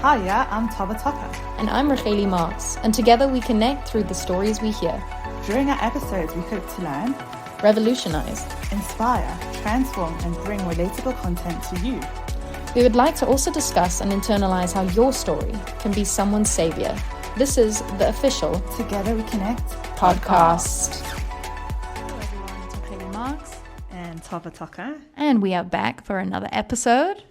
Hiya, I'm Tava Tucker. And I'm Racheli Marks, and together we connect through the stories we hear. During our episodes, we hope to learn, revolutionize, inspire, transform, and bring relatable content to you. We would like to also discuss and internalize how your story can be someone's savior. This is the official Together We Connect podcast. Hello everyone, it's Racheli Marks and Tava Tucker. And we are back for another episode.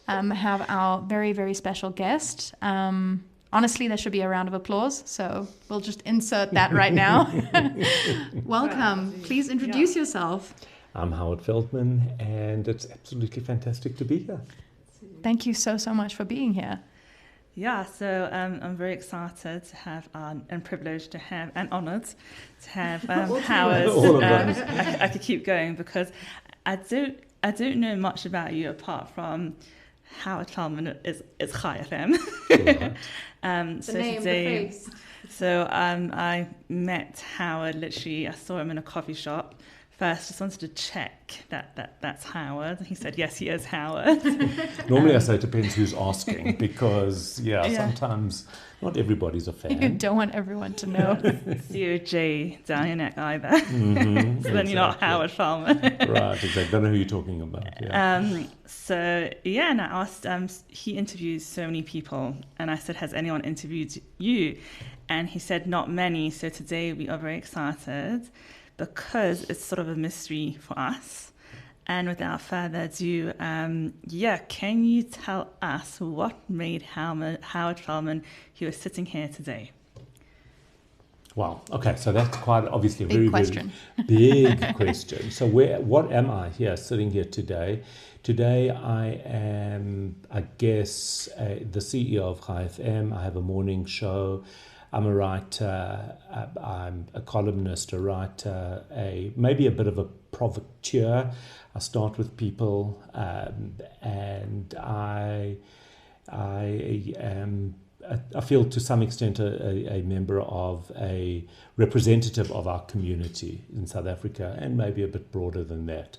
Have our very, very special guest. Honestly, there should be a round of applause, so we'll just insert that right now. Welcome. Please introduce yourself. I'm Howard Feldman, and it's absolutely fantastic to be here. Thank you so much for being here. Yeah, so I'm very excited to have and privileged to have and honoured to have Howard. I could keep going because I don't know much about you apart from Howard Feldman is ChaiFM. The name, the face. So I met Howard literally. I saw him in a coffee shop. First, just wanted to check that's Howard. He said, yes, he is Howard. Normally I say it depends who's asking because, sometimes not everybody's a fan. You don't want everyone to know. COJ down your neck either. Mm-hmm, so then you're not Howard Feldman. Right, exactly. Don't know who you're talking about. Yeah. And I asked, he interviews so many people. And I said, has anyone interviewed you? And he said, not many. So today we are very excited, because it's sort of a mystery for us. And without further ado, can you tell us what made Howard Feldman who is sitting here today? Wow. Okay, so that's quite obviously a big very, question. Very big question. So what am I here, sitting here today? Today I am, I guess, the CEO of ChaiFM. I have a morning show. I'm a writer, I'm a columnist, a writer, maybe a bit of a provocateur. I start with people, and I feel to some extent a member of a representative of our community in South Africa, and maybe a bit broader than that.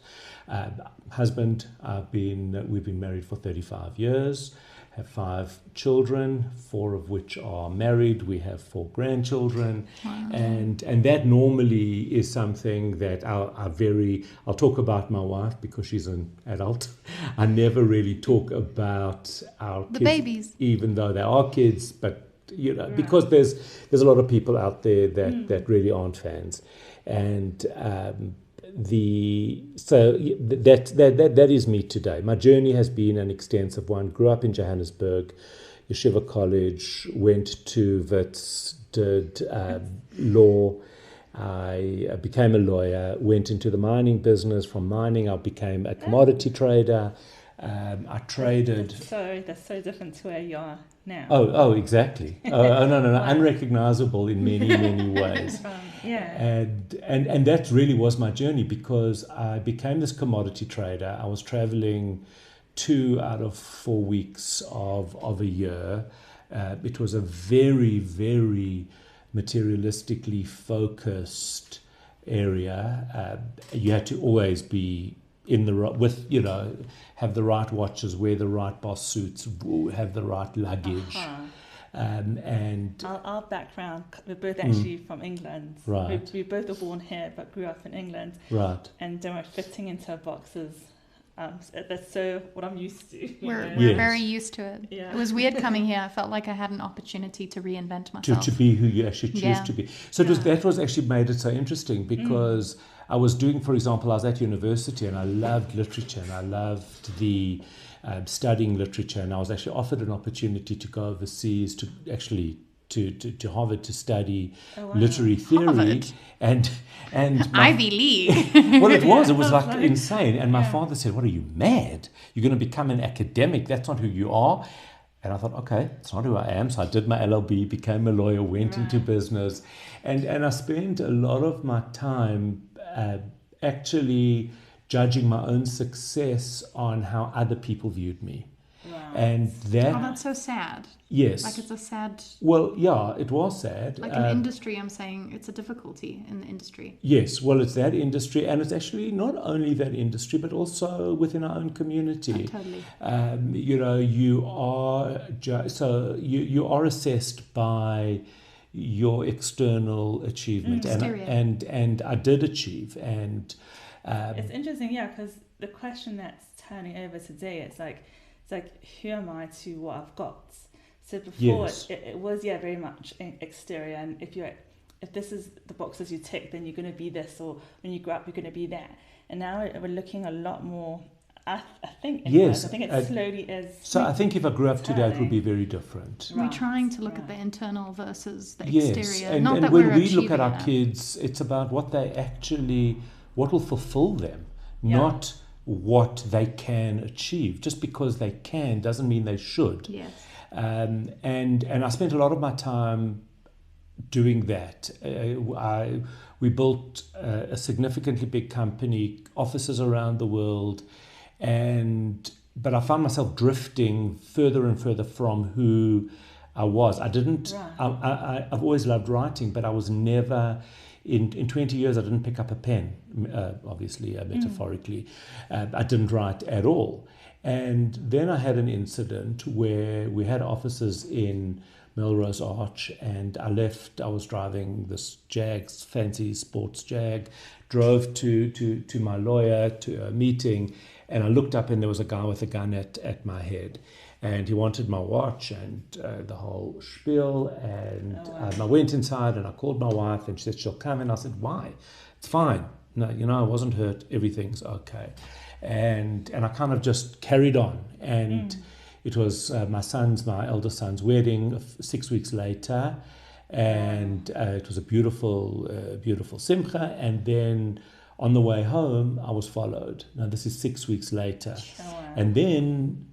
Husband, we've been married for 35 years. Have 5 children, 4 of which are married. We have 4 grandchildren. Wow. And that normally is something that I'll talk about my wife because she's an adult. I never really talk about our the kids, babies, even though they are kids, but because there's a lot of people out there that really aren't fans. And that is me today. My journey has been an extensive one. Grew up in Johannesburg, Yeshiva College, went to Wits, did law. I became a lawyer, went into the mining business. From mining, I became a commodity trader. I traded. That's so different to where you are now. Oh, exactly. No, unrecognizable in many ways. And that really was my journey, because I became this commodity trader. I was traveling 2 out of 4 weeks of a year. It was a very, very materialistically focused area. You had to always be have the right watches, wear the right boss suits, have the right luggage. And our background, we're both actually from England. Right. We both were born here but grew up in England. Right. And then we're fitting into boxes. That's so what I'm used to. We're very used to it. Yeah. It was weird coming here. I felt like I had an opportunity to reinvent myself. To be who you actually choose to be. So that was actually made it so interesting, because I was doing, for example, I was at university and I loved literature and I loved the studying literature, and I was actually offered an opportunity to go overseas to Harvard to study literary theory. Harvard. and Ivy League. Well, it was like insane. And my father said, "What, are you mad? You're going to become an academic. That's not who you are." And I thought, okay, it's not who I am. So I did my LLB, became a lawyer, went into business, and I spent a lot of my time actually judging my own success on how other people viewed me. Wow. And Oh, that, that's so sad. yes. Like it's a sad, Well, yeah, it was sad. like in industry, I'm saying it's a difficulty in the industry. Yes, well, it's that industry, and it's actually not only that industry, but also within our own community. Totally. You know, you are you are assessed by your external achievement, Exterior. and I did achieve, and It's interesting, yeah, because the question that's turning over today, it's like who am I to what I've got? So before Yes. it was very much exterior, and if this is the boxes you tick, then you're going to be this, or when you grow up you're going to be that. And now we're looking a lot more. I think Yes, I think it slowly is. so I think if I grew up today, it would turning. be very different. We're Right, trying to look at right. the internal versus the Yes, exterior. and, Not and that when we're we look at achieving our that. kids, it's about what will fulfill them, Yeah. not what they can achieve. Just because they can doesn't mean they should. Yes. And I spent a lot of my time doing that. We built a significantly big company, offices around the world, but I found myself drifting further and further from who I was. I didn't. Right. I've always loved writing, but I was never. In 20 years, I didn't pick up a pen. Obviously, metaphorically, I didn't write at all. And then I had an incident where we had offices in Melrose Arch, and I left. I was driving this fancy sports Jag, drove to my lawyer to a meeting, and I looked up and there was a guy with a gun at my head, and he wanted my watch and the whole spiel. And I went inside and I called my wife, and she said she'll come, and I said, why? It's fine. No, I wasn't hurt. Everything's okay. And I kind of just carried on, and it was my eldest son's wedding 6 weeks later, and it was a beautiful simcha. And then on the way home, I was followed. Now this is 6 weeks later, and then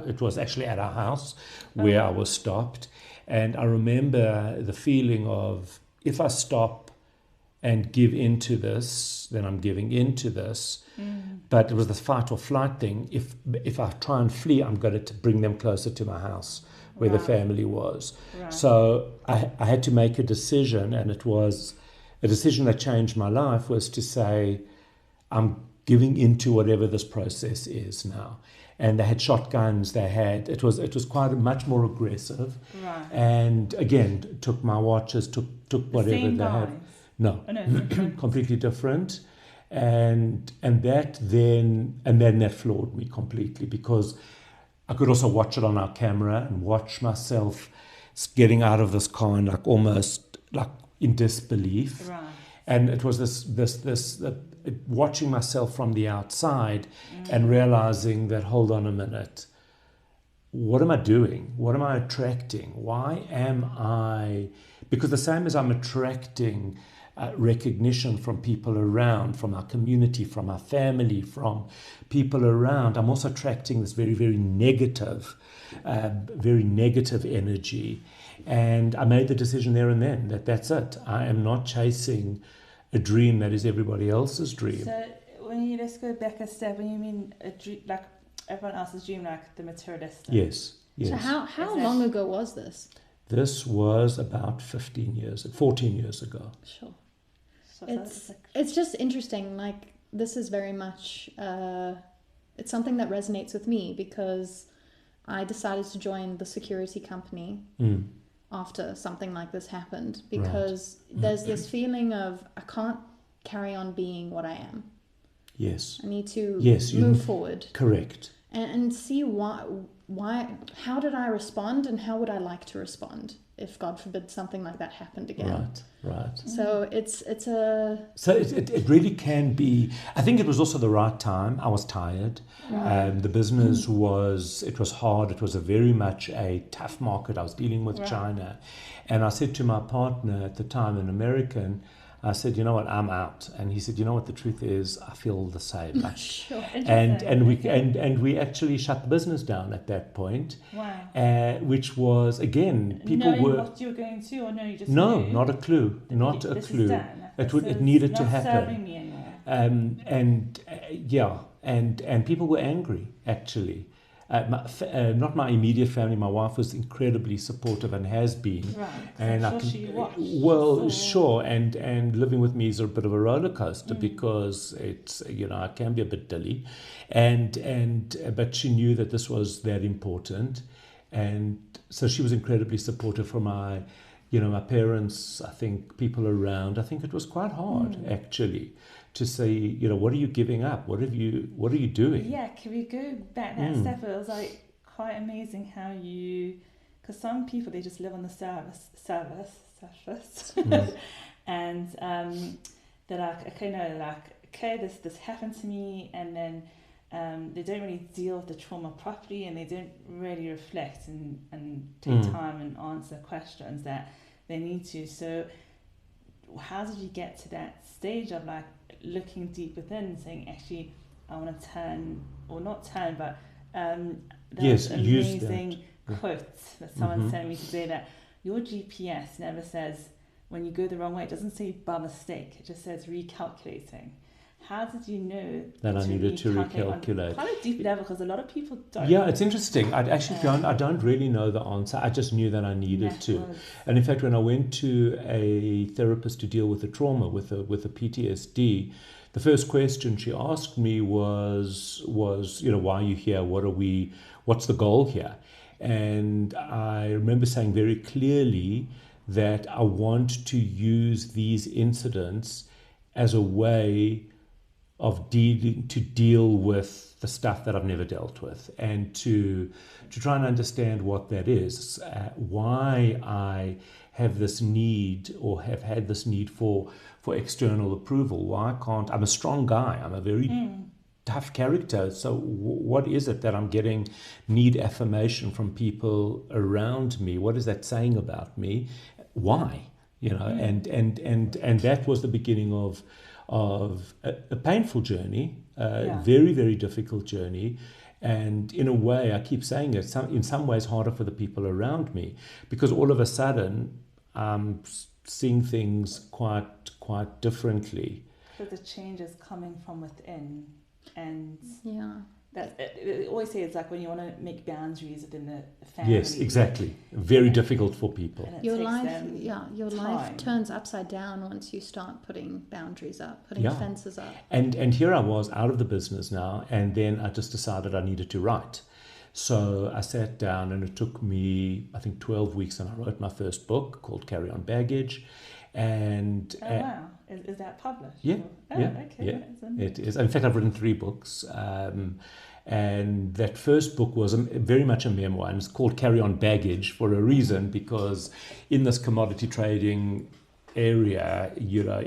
it was actually at our house where I was stopped, and I remember the feeling of, if I stop and give into this, then I'm giving into this. But it was this fight or flight thing. If I try and flee, I'm going to bring them closer to my house where the family was. Right. So I had to make a decision, and it was a decision that changed my life, was to say, I'm giving into whatever this process is now. And they had shotguns. It was quite much more aggressive. Right. And again, took my watches, took whatever they had. No, completely different, and then that floored me completely, because I could also watch it on our camera and watch myself getting out of this car and almost in disbelief, right. And it was this watching myself from the outside and realizing that, hold on a minute, what am I doing? What am I attracting? Why am I? Because the same as I'm attracting recognition from people around, from our community, from our family, from people around, I'm also attracting this very, very negative energy. And I made the decision there and then that's it. I am not chasing a dream that is everybody else's dream. So when you just go back a step, when you mean a dream, like everyone else's dream, like the materialistic. Yes. So how long ago was this? This was about 14 years ago. Sure. It's just interesting. Like, this is very much it's something that resonates with me, because I decided to join the security company after something like this happened, because there's this feeling of, I can't carry on being what I am. Yes. I need to move forward. Correct. And see how did I respond, and how would I like to respond if, God forbid, something like that happened again. Right. So it really can be. I think it was also the right time. I was tired. The business was hard. It was very much a tough market. I was dealing with China, and I said to my partner at the time, an American, I said, you know what, I'm out. And he said, you know what, the truth is, I feel the same. Sure. And we actually shut the business down at that point. Wow. Which was, again, people knowing were what you were going to, or no, you just no, knew? Not a clue, not a clue. It needed to happen. Serving me anymore. and people were angry, actually. Not my immediate family. My wife was incredibly supportive and has been. Right. And I'm I sure can, she watched. well, So- sure. And living with me is a bit of a roller coaster because it's, I can be a bit dilly, but she knew that this was that important, and so she was incredibly supportive for my, my parents. I think people around. I think it was quite hard actually to say, what are you giving up? What are you doing? Yeah, can we go back that step? It was like quite amazing how because some people, they just live on the surface, and they're like, okay, no, this happened to me, and then they don't really deal with the trauma properly, and they don't really reflect and take time and answer questions that they need to. So how did you get to that stage of like looking deep within and saying, actually, I want to turn, or not turn, but Yes, an use amazing quote that someone sent me today, that your GPS never says when you go the wrong way. It doesn't say by mistake. It just says recalculating. How did you know that I needed to on recalculate? quite a deep level, because a lot of people don't. Yeah, it's interesting. I don't really know the answer. I just knew that I needed to. And in fact, when I went to a therapist to deal with the trauma, with a PTSD, the first question she asked me was why are you here? What's the goal here? And I remember saying very clearly that I want to use these incidents as a way of deal with the stuff that I've never dealt with, and to try and understand what that is, why I have this need, or have had this need for external approval. Why can't I'm a strong guy? I'm a very tough character. So what is it that I'm need affirmation from people around me? What is that saying about me? Why? And that was the beginning of a painful journey, very, very difficult journey. And in a way, I keep saying it, in some ways harder for the people around me, because all of a sudden I'm seeing things quite differently. So the change is coming from within, and that they always say it's like when you want to make boundaries within the family. Yes, exactly. Very difficult for people. Your life turns upside down once you start putting boundaries up, putting fences up. And here I was out of the business now, and then I just decided I needed to write. So I sat down, and it took me, I think, 12 weeks, and I wrote my first book called Carry On Baggage. And wow, is that published? Yeah, Okay. It is. In fact, I've written 3 books, and that first book was very much a memoir, and it's called Carry On Baggage for a reason, because in this commodity trading area,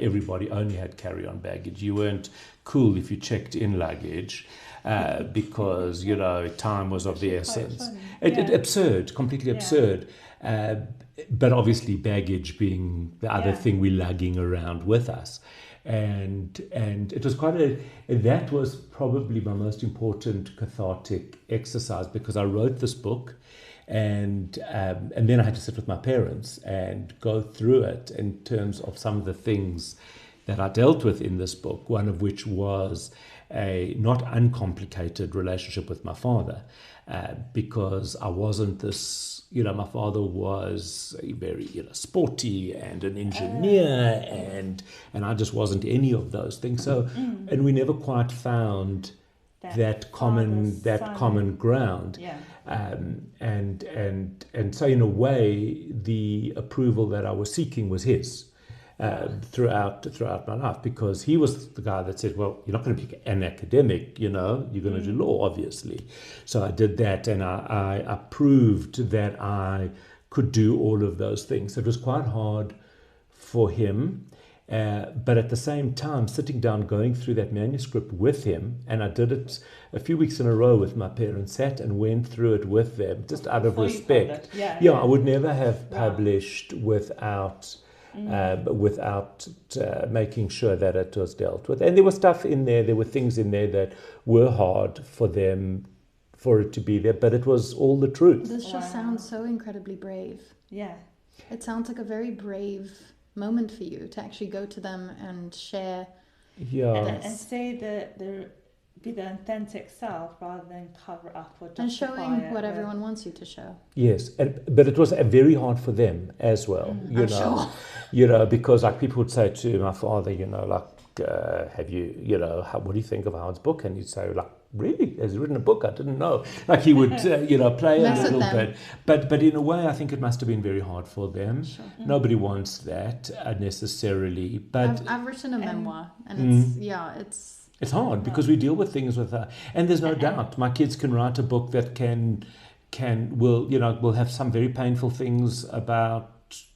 everybody only had carry-on baggage. You weren't cool if you checked in luggage, because time was of the essence. Absurd, completely absurd. But obviously baggage being the other thing we're lugging around with us. And it was that was probably my most important cathartic exercise, because I wrote this book, and then I had to sit with my parents and go through it in terms of some of the things that I dealt with in this book, one of which was a not uncomplicated relationship with my father, because I wasn't this, my father was very, sporty and an engineer, and I just wasn't any of those things. So, and we never quite found that common ground. And so in a way, the approval that I was seeking was his. Throughout my life, because he was the guy that said, well, you're not going to be an academic, you're going to do law, obviously. So I did that, and I proved that I could do all of those things. So it was quite hard for him, but at the same time, sitting down, going through that manuscript with him, and I did it a few weeks in a row with my parents, sat and went through it with them, just out of respect. I would never have published without making sure that it was dealt with. And there was stuff in there were things in there that were hard for them, for it to be there, but it was all the truth. This just sounds so incredibly brave. Yeah. It sounds like a very brave moment for you to actually go to them and share. And say be the authentic self rather than cover up or justify And showing it what with- everyone wants you to show. Yes, but it was very hard for them as well, I'm sure. Because like people would say to my father, have you, what do you think of Howard's book? And he'd say, like, really? Has he written a book? I didn't know. Like he would, play a Mess with little them. bit. But in a way, I think it must have been very hard for them. Sure. Nobody wants that necessarily. But I've written a memoir, and it's hard because we deal with things with her. And there's no doubt my kids can write a book that will have some very painful things about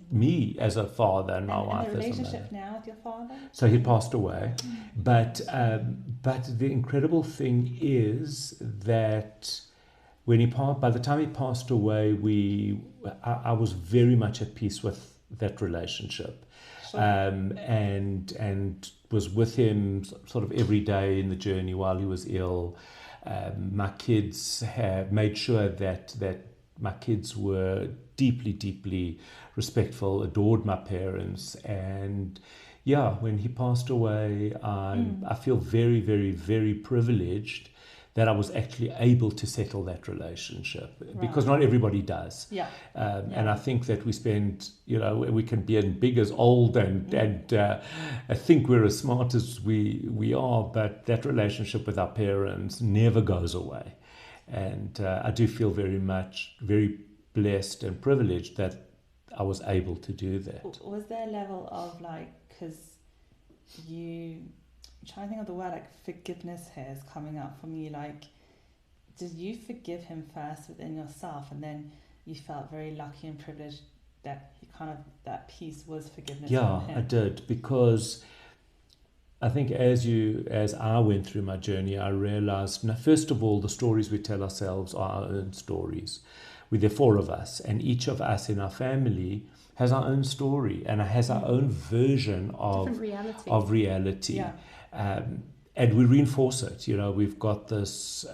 me as a father and my wife and the as a relationship mother. now with your father? So he passed away. But the incredible thing is that by the time he passed away, I was very much at peace with that relationship. Sure. And was with him sort of every day in the journey while he was ill. My kids have made sure that my kids were deeply, deeply respectful, adored my parents. And when he passed away, I feel very, very, very privileged that I was actually able to settle that relationship, because not everybody does. Yeah. And I think that we spend, we can be as big as old and I think we're as smart as we are, but that relationship with our parents never goes away. And I do feel very blessed and privileged that I was able to do that. Was there a level of because I'm trying to think of the word, forgiveness here is coming up for me, did you forgive him first within yourself, and then you felt very lucky and privileged that that peace was forgiveness from him? I did, because I think as I went through my journey, I realized, now, first of all, the stories we tell ourselves are our own stories. There are 4 of us, and each of us in our family has our own story and has our own version of reality. Yeah. And we reinforce it. We've got this.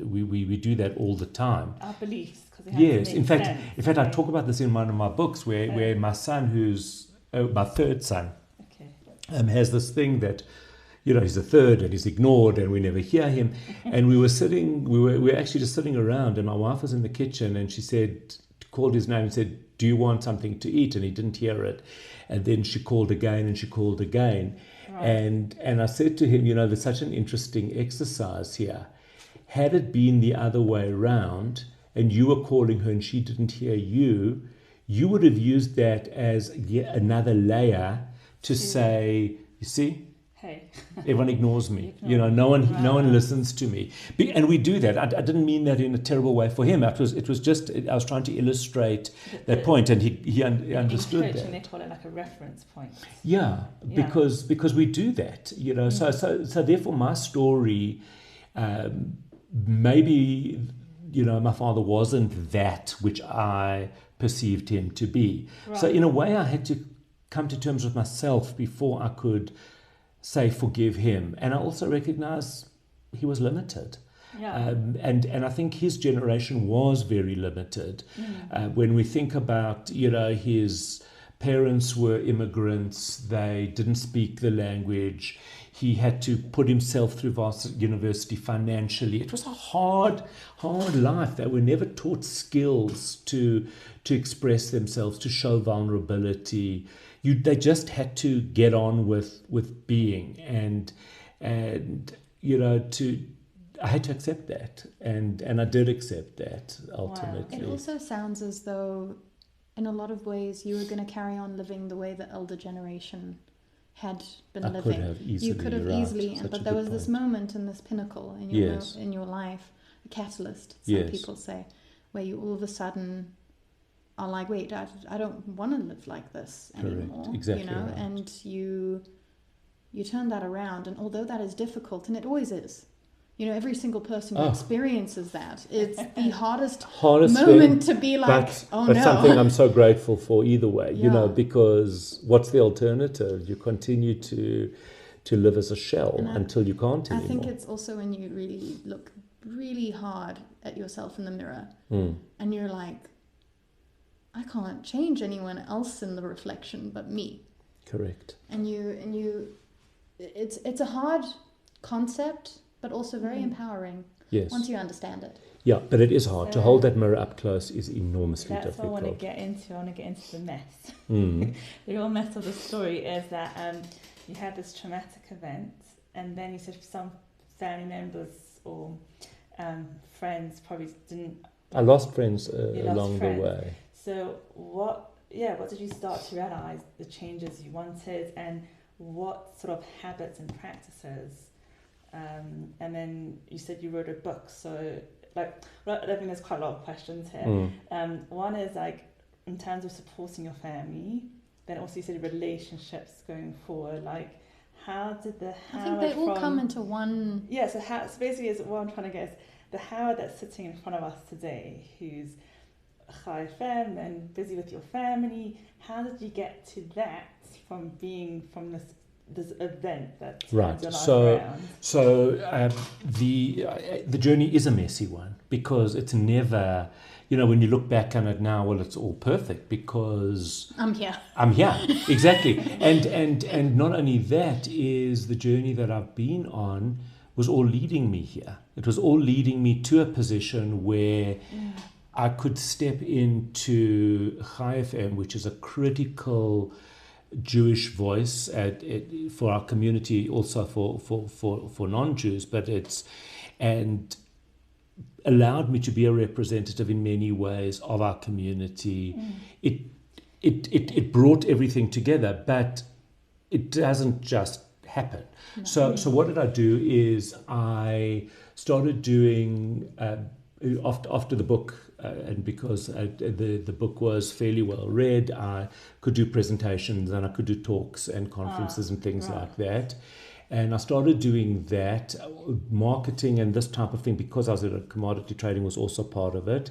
We do that all the time. Our beliefs. Yes, in fact, I talk about this in one of my books, where my son, who's my third son, has this thing that, he's a third and he's ignored and we never hear him. And we were actually just sitting around, and my wife was in the kitchen, and she called his name and said, "Do you want something to eat?" And he didn't hear it. And then she called again and she called again. Right. And I said to him, there's such an interesting exercise here. Had it been the other way around and you were calling her and she didn't hear you, you would have used that as yet another layer to say, you see, hey, everyone ignores me. No one listens to me. And we do that. I didn't mean that in a terrible way for him. It was just, I was trying to illustrate that point, and he understood that. They call it a reference point. Yeah, because we do that. So therefore my story, maybe, my father wasn't that which I perceived him to be. Right. So in a way I had to come to terms with myself before I could say forgive him. And I also recognize he was limited. Yeah. And I think his generation was very limited. When we think about, his parents were immigrants, they didn't speak the language, he had to put himself through varsity university financially. It was a hard life. They were never taught skills to express themselves, to show vulnerability. They just had to get on with being, and I had to accept that, and I did accept that ultimately. Wow. It also sounds as though, in a lot of ways, you were going to carry on living the way the elder generation had been living. You could have easily, but there was this moment and this pinnacle in your life, a catalyst, some people say, where you all of a sudden are like, wait, I don't want to live like this anymore. Exactly. Right. And you turn that around, and although that is difficult, and it always is, every single person who experiences that, it's the hardest moment to be like, but something I'm so grateful for either way, because what's the alternative? You continue to live as a shell until you can't anymore. I think it's also when you really look really hard at yourself in the mirror, and you're like, I can't change anyone else in the reflection but me. Correct. And you it's a hard concept but also very empowering Yes. once you understand it. Yeah, but it is hard. To hold that mirror up close is enormously That's difficult. what I want to get into. I want to get into the mess. Mm. The real mess of the story is that you had this traumatic event, and then you said some family members or friends probably didn't. I lost friends lost along friends. the way. So what did you start to realize the changes you wanted, and what sort of habits and practices? And then you said you wrote a book. So I think there's quite a lot of questions here. One is like in terms of supporting your family. Then also you said relationships going forward. Like how did the Howard I think they all come into one. Yeah. So basically is what I'm trying to get is the Howard that's sitting in front of us today, who's ChaiFM and busy with your family. How did you get to that from this event that turns Right. your life So around? the journey is a messy one because it's never, when you look back on it now, well, it's all perfect because I'm here. I'm here. Exactly. And not only that is the journey that I've been on was all leading me here. It was all leading me to a position where I could step into ChaiFM, which is a critical Jewish voice for our community, also for non-Jews, but and allowed me to be a representative in many ways of our community. It brought everything together, but it doesn't just happen. So what did I do is I started doing after the book. And because the book was fairly well read, I could do presentations and I could do talks and conferences and things like that. And I started doing that. Marketing and this type of thing, because I was at commodity trading, was also part of it.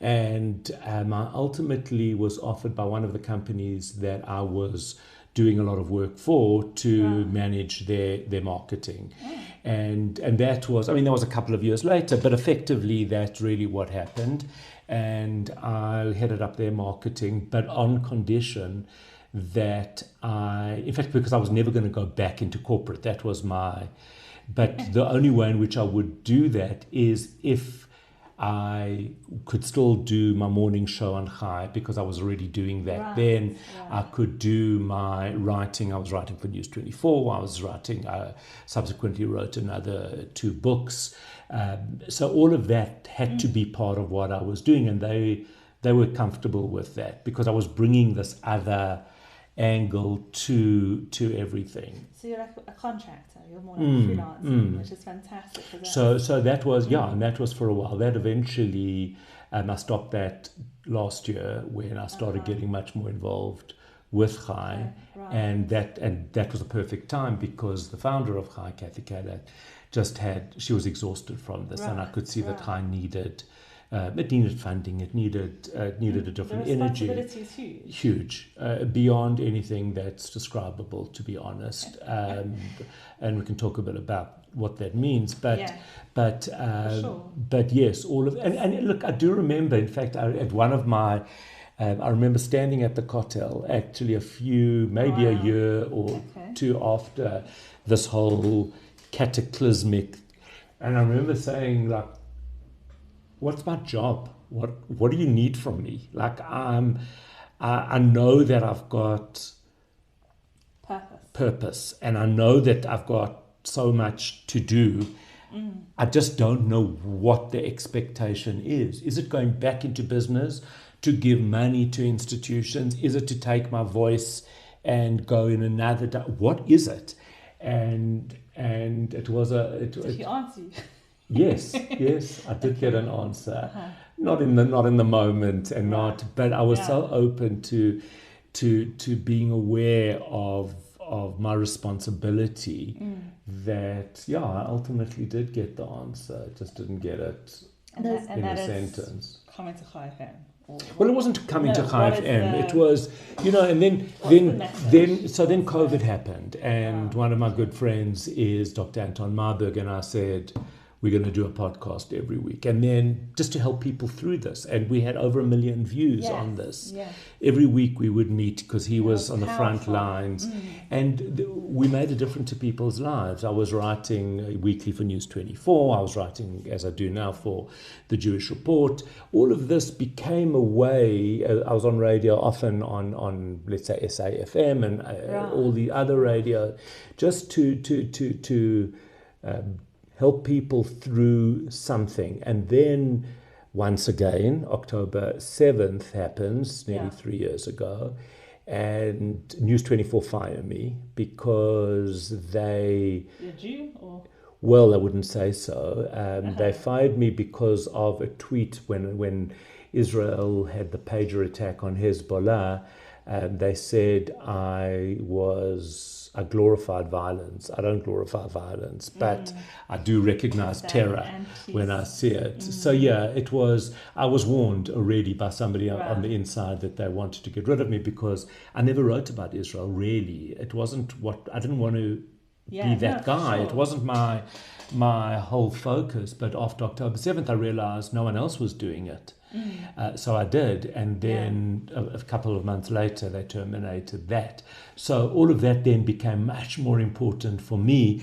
And I ultimately was offered by one of the companies that I was doing a lot of work for to manage their marketing. And that was, that was a couple of years later, but effectively that's really what happened. And I headed up their marketing, but on condition that in fact, because I was never going to go back into corporate, that was but the only way in which I would do that is if I could still do my morning show on Chai, because I was already doing that then. I could do my writing. I was writing for News 24. I was writing, subsequently wrote another 2 books. So all of that had to be part of what I was doing, and they were comfortable with that because I was bringing this other angle to everything. So you're like a contractor, you're more like freelancing, which is fantastic. So that was, and that was for a while. That eventually, I stopped that last year when I started getting much more involved with Chai, and that was a perfect time because the founder of Chai, Kathy Kadak, she was exhausted from this, and I could see that Chai needed. It needed funding. It needed a different energy. The responsibility is huge, beyond anything that's describable, to be honest. And we can talk a bit about what that means. But yes, all of and look, I do remember. In fact, at one of my, I remember standing at the Kotel actually maybe a year or 2 after this whole cataclysmic, and I remember saying like, what's my job? What do you need from me? Like I know that I've got purpose, and I know that I've got so much to do. I just don't know what the expectation is. Is it going back into business to give money to institutions? Is it to take my voice and go in another? What is it? And it was Did he answer you? Yes, I did get an answer. Not in the moment, and but I was so open to being aware of my responsibility that I ultimately did get the answer. I just didn't get it in a sentence. Coming to ChaiFM. Well, it wasn't coming to ChaiFM. It was, and then COVID happened, and one of my good friends is Dr. Anton Marburg, and I said, we're going to do a podcast every week. And then just to help people through this. And we had over 1 million views on this. Yeah. Every week we would meet because he was on the front powerful. lines. And we made a difference to people's lives. I was writing weekly for News 24. I was writing, as I do now, for the Jewish Report. All of this became a way. I was on radio often on let's say, ChaiFM and all the other radio, just to help people through something. And then once again, October 7th happens, nearly 3 years ago, and News 24 fired me because they... Did you? Or? Well, I wouldn't say so. They fired me because of a tweet when Israel had the pager attack on Hezbollah. They said I glorified violence. I don't glorify violence, but I do recognize terror when I see it. So it was, I was warned already by somebody on the inside that they wanted to get rid of me because I never wrote about Israel, really. It wasn't I didn't want to be that guy. Sure. It wasn't my whole focus, but after October 7th, I realized no one else was doing it. So I did, and then a couple of months later they terminated that. So all of that then became much more important for me,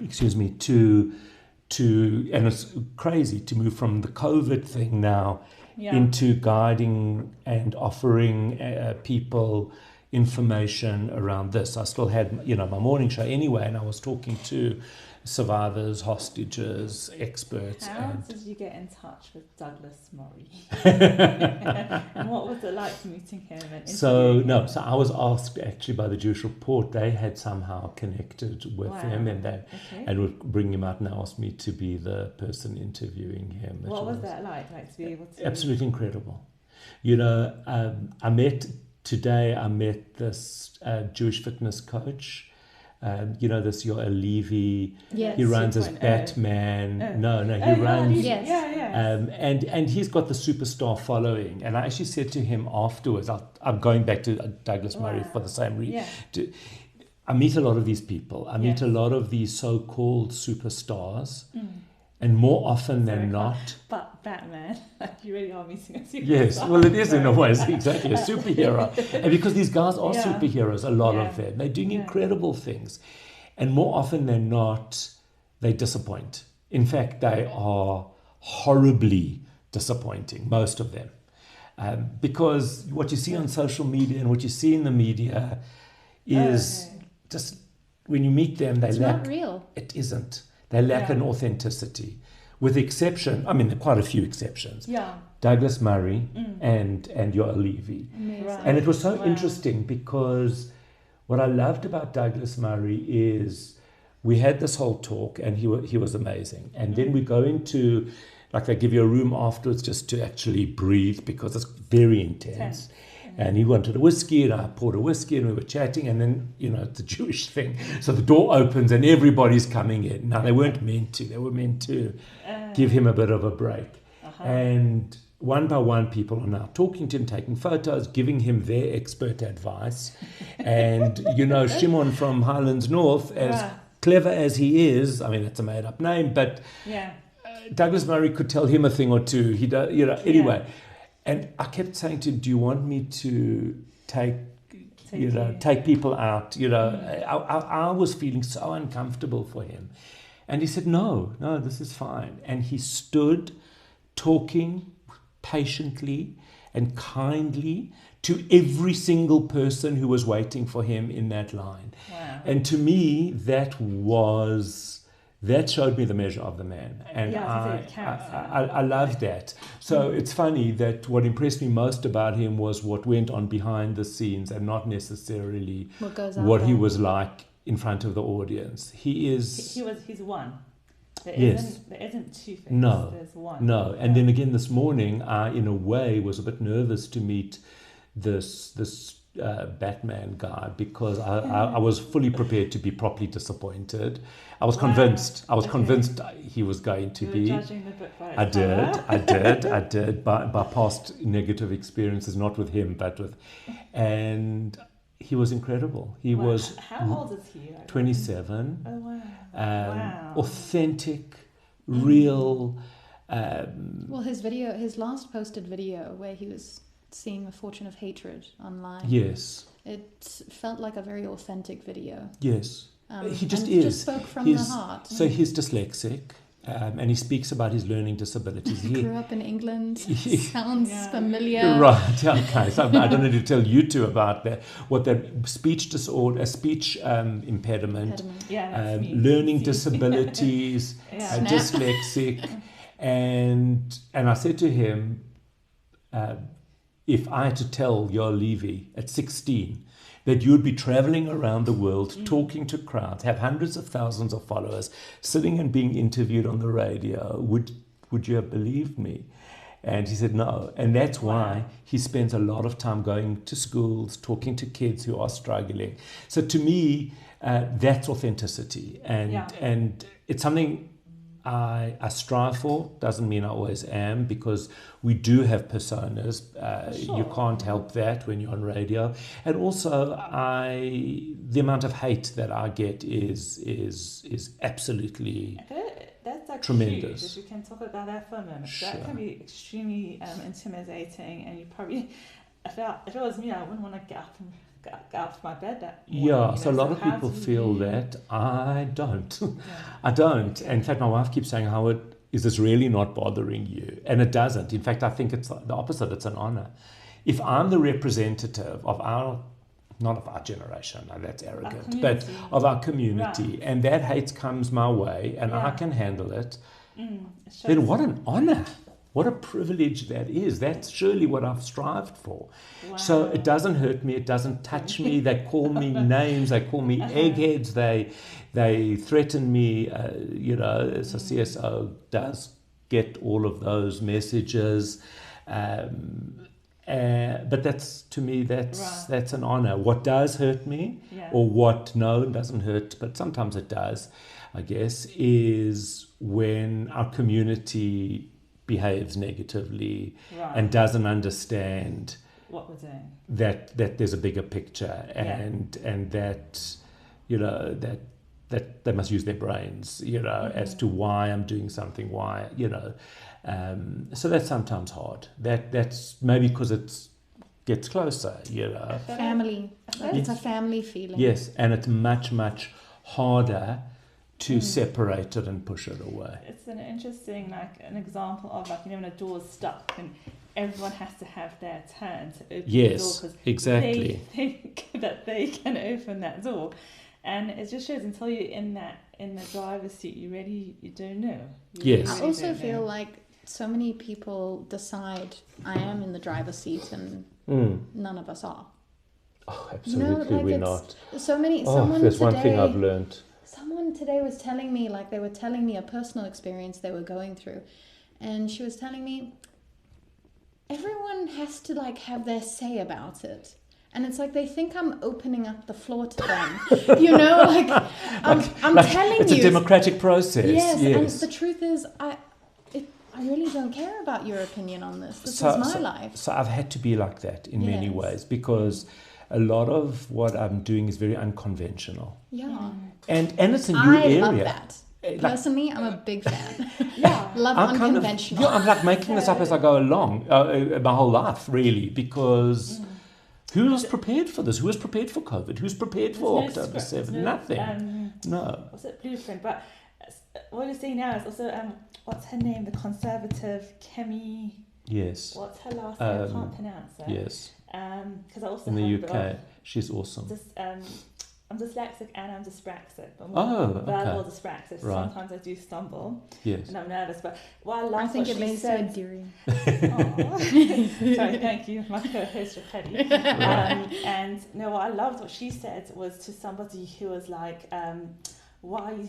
excuse me, to and it's crazy to move from the COVID thing now into guiding and offering people information around this. I still had, my morning show anyway, and I was talking to survivors, hostages, experts. How did you get in touch with Douglas Murray? And what was it like meeting him? So I was asked actually by the Jewish Report. They had somehow connected with him, and would bring him out and asked me to be the person interviewing him. What was that like to be able to? Absolutely incredible. I met this Jewish fitness coach. This Yoel Levy, he runs as Batman. He runs. And he's got the superstar following. And I actually said to him afterwards, I'm going back to Douglas Murray for the same reason. I meet a lot of these people. I meet a lot of these so-called superstars. And more often than not... But Batman, you really are meeting a superstar. Yes, well, it is in a way, it's exactly a superhero. And because these guys are superheroes, a lot of them. They're doing incredible things. And more often than not, they disappoint. In fact, they are horribly disappointing, most of them. Because what you see on social media and what you see in the media is just, when you meet them, they lack... It's not real. It isn't. They lack an authenticity, with the exception, there are quite a few exceptions. Douglas Murray and Yoel Levy. And it was so interesting because what I loved about Douglas Murray is we had this whole talk and he was amazing. And then we go into, they give you a room afterwards just to actually breathe because it's very intense. And he wanted a whiskey, and I poured a whiskey, and we were chatting, and then, it's a Jewish thing. So the door opens, and everybody's coming in. Now, they weren't meant to. They were meant to give him a bit of a break. And one by one, people are now talking to him, taking photos, giving him their expert advice. And, Shimon from Highlands North, as clever as he is, it's a made-up name, but Douglas Murray could tell him a thing or two. He does, anyway. And I kept saying to him, do you want me to take people out? I was feeling so uncomfortable for him. And he said, no, this is fine. And he stood talking patiently and kindly to every single person who was waiting for him in that line. Wow. And to me, that showed me the measure of the man. And I loved that. So it's funny that what impressed me most about him was what went on behind the scenes and not necessarily what he was like in front of the audience. He's one. There isn't two things. No. There's one. No. And then again this morning, I, in a way, was a bit nervous to meet this Batman guy because I was fully prepared to be properly disappointed. I was convinced. I was convinced he was going to be. Judging the book by I did by past negative experiences, not with him, but with, and he was incredible. He was. How old is he? 27. Oh wow. Authentic, real. Well, his last posted video where he was seeing a fortune of hatred online. Yes. It felt like a very authentic video. Yes. He just and is. Just spoke from the heart. So he's dyslexic, and he speaks about his learning disabilities. He grew up in England. Sounds familiar. Right. Okay. So I don't need to tell you two about that. What that speech disorder, a speech impediment, learning disabilities, dyslexic, and I said to him, if I had to tell your Levy at 16 that you'd be traveling around the world, talking to crowds, have hundreds of thousands of followers, sitting and being interviewed on the radio, would you have believed me? And he said no. And that's why he spends a lot of time going to schools, talking to kids who are struggling. So to me, that's authenticity. And it's something I strive for. Doesn't mean I always am, because we do have personas. You can't help that when you're on radio. And also, the amount of hate that I get is absolutely that's tremendous. Huge, if we can talk about that for a moment. Sure. That can be extremely intimidating, and you probably, if it was me, I wouldn't want to get up from my bed that morning. So a lot of people feel that. I don't. I don't. And in fact, my wife keeps saying, Howard, is this really not bothering you? And it doesn't. In fact, I think it's the opposite. It's an honor. If I'm the representative of not of our generation, no, that's arrogant, but of our community, and that hate comes my way and I can handle it, then what an honor. What a privilege that is. That's surely what I've strived for. Wow. So it doesn't hurt me. It doesn't touch me. They call me names. They call me eggheads. They threaten me. So CSO does get all of those messages. But that's, to me, that's an honor. What does hurt me, or what doesn't hurt, but sometimes it does, I guess, is when our community behaves negatively and doesn't understand what we're doing, that there's a bigger picture, and that that they must use their brains, as to why I'm doing something, why, so that's sometimes hard. That's maybe because it gets closer, Family. It's a family feeling. Yes, and it's much, much harder to separate it and push it away. It's an interesting, an example of when a door's stuck and everyone has to have their turn to open the door, because exactly. they think that they can open that door, and it just shows until you're in the driver's seat, you don't know. I also feel like so many people decide I am in the driver's seat and none of us are. Oh, absolutely, we're not. So many. There's one thing I've learned. Someone today was telling me, they were telling me a personal experience they were going through. And she was telling me, everyone has to have their say about it. And it's they think I'm opening up the floor to them. I'm telling you. It's a democratic process. Yes, and the truth is, I really don't care about your opinion on this. This is my life. So I've had to be like that in many ways, because a lot of what I'm doing is very unconventional. Yeah. And it's a new area. I love that. Personally, I'm a big fan. Love I'm unconventional. I'm making this up as I go along, my whole life, really, because who was prepared for this? Who was prepared for COVID? Who's prepared for October 7th? Nothing. No. What's it, blueprint? But what you're saying now is also, what's her name? The conservative Kemi. Yes. What's her last name? I can't pronounce it. Yes. Because I also in the UK, she's awesome. I'm dyslexic and I'm dyspraxic. Verbal dyspraxic. Right. Sometimes I do stumble. Yes. And I'm nervous, but what I love, I think what it she means so said. endearing. Sorry, thank you, my co-host Petty. What I loved what she said was to somebody who was why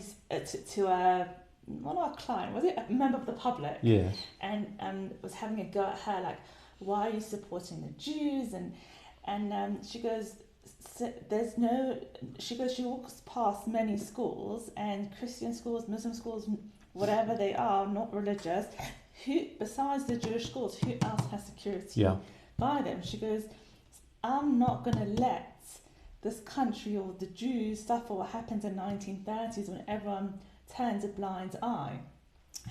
to one of our clients, was it a member of the public? Yeah. And was having a go at her, why are you supporting the Jews? And she goes, she walks past many schools, and Christian schools, Muslim schools, whatever they are, not religious, who, besides the Jewish schools, who else has security by them? She goes, I'm not going to let this country or the Jews suffer what happened in the 1930s when everyone turned a blind eye.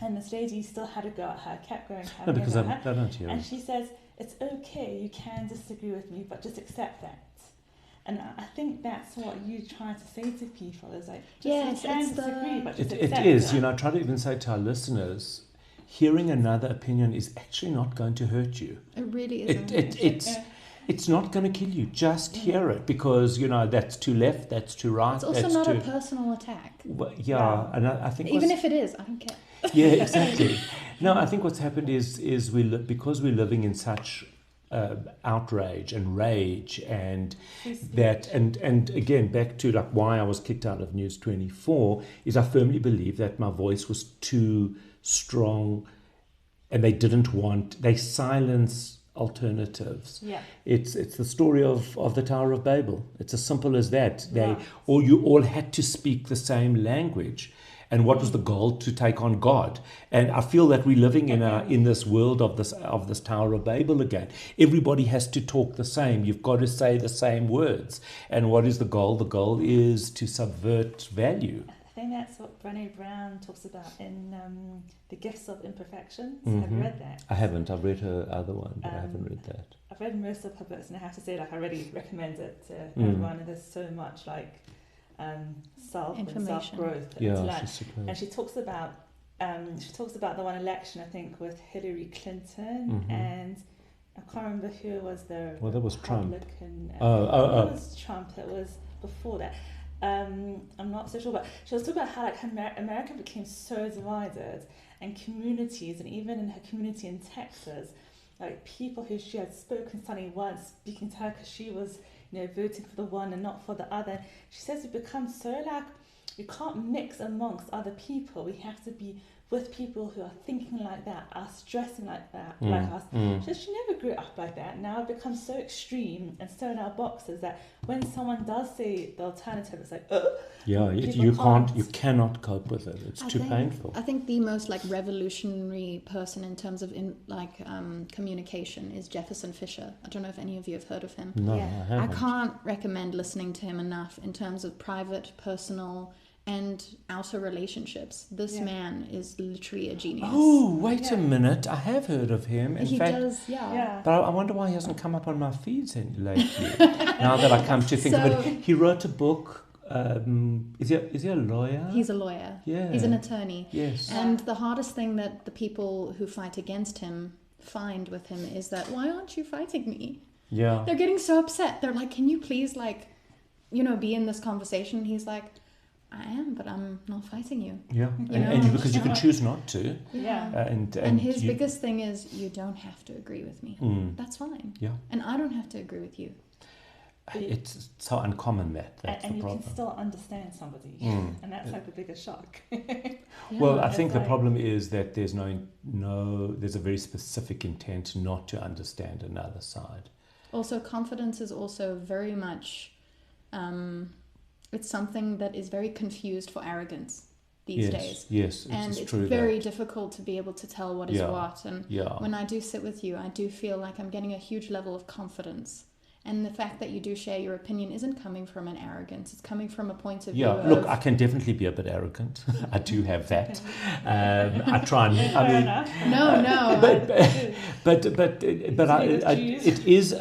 And this lady still had a go at her, kept going, No, having a because go I at her. don't hear And it. she says, it's okay, you can disagree with me, but just accept that. And I think that's what you try to say to people, is like, just you can disagree, but just accept It is, I try to even say to our listeners, hearing another opinion is actually not going to hurt you. It really isn't. It's not going to kill you. Just hear it, because that's too left, that's too right. It's also that's not too, a personal attack. Well, and I think Even if it is, I don't care. yeah, exactly. No, I think what's happened is because we're living in such outrage and rage and that, and again back to like why I was kicked out of News 24 is I firmly believe that my voice was too strong, and they silence alternatives. Yeah. It's the story of the Tower of Babel. It's as simple as that. Yeah. You all had to speak the same language. And what was the goal? To take on God. And I feel that we're living in this world of this Tower of Babel again. Everybody has to talk the same. You've got to say the same words. And what is the goal? The goal is to subvert value. I think that's what Brené Brown talks about in The Gifts of Imperfections. Mm-hmm. Have you read that? I haven't. I've read her other one, but I haven't read that. I've read most of her books, and I have to say, I really recommend it to everyone. And there's so much self and self-growth to learn. And she talks about the one election, I think, with Hillary Clinton, and I can't remember who was the that was Trump. It was Trump. It was before that. I'm not so sure, but she was talking about how America became so divided, and communities, and even in her community in Texas, like people who she had spoken suddenly weren't speaking to her because she was voting for the one and not for the other. She says we become so we can't mix amongst other people. We have to be with people who are thinking like that, are stressing like that, like us. She says she never grew up like that. Now it becomes so extreme and so in our boxes that when someone does say the alternative, it's like, you cannot cope with it. It's too painful. I think the most revolutionary person in terms of communication is Jefferson Fisher. I don't know if any of you have heard of him. No, I haven't. I can't recommend listening to him enough in terms of private, personal, and outer relationships. This man is literally a genius. Oh, wait a minute. I have heard of him. In fact, does, But I wonder why he hasn't come up on my feeds lately. Now that I come to think of it. He wrote a book. Is he a lawyer? He's a lawyer. Yeah. He's an attorney. Yes. And the hardest thing that the people who fight against him find with him is that, why aren't you fighting me? Yeah. They're getting so upset. They're like, can you please be in this conversation? He's like, I am, but I'm not fighting you. Yeah, and because you can choose not to. Yeah. And his biggest thing is, you don't have to agree with me. That's fine. Yeah. And I don't have to agree with you. It's so uncommon that's the problem. And you can still understand somebody, and that's the biggest shock. Well, I think the problem is that there's there's a very specific intent not to understand another side. Also, confidence is also very much... it's something that is very confused for arrogance these days. Yes, and it's it's true very difficult to be able to tell what is what. And when I do sit with you, I do feel like I'm getting a huge level of confidence. And the fact that you do share your opinion isn't coming from an arrogance. It's coming from a point of view of... look, I can definitely be a bit arrogant. I do have that. I try and... It is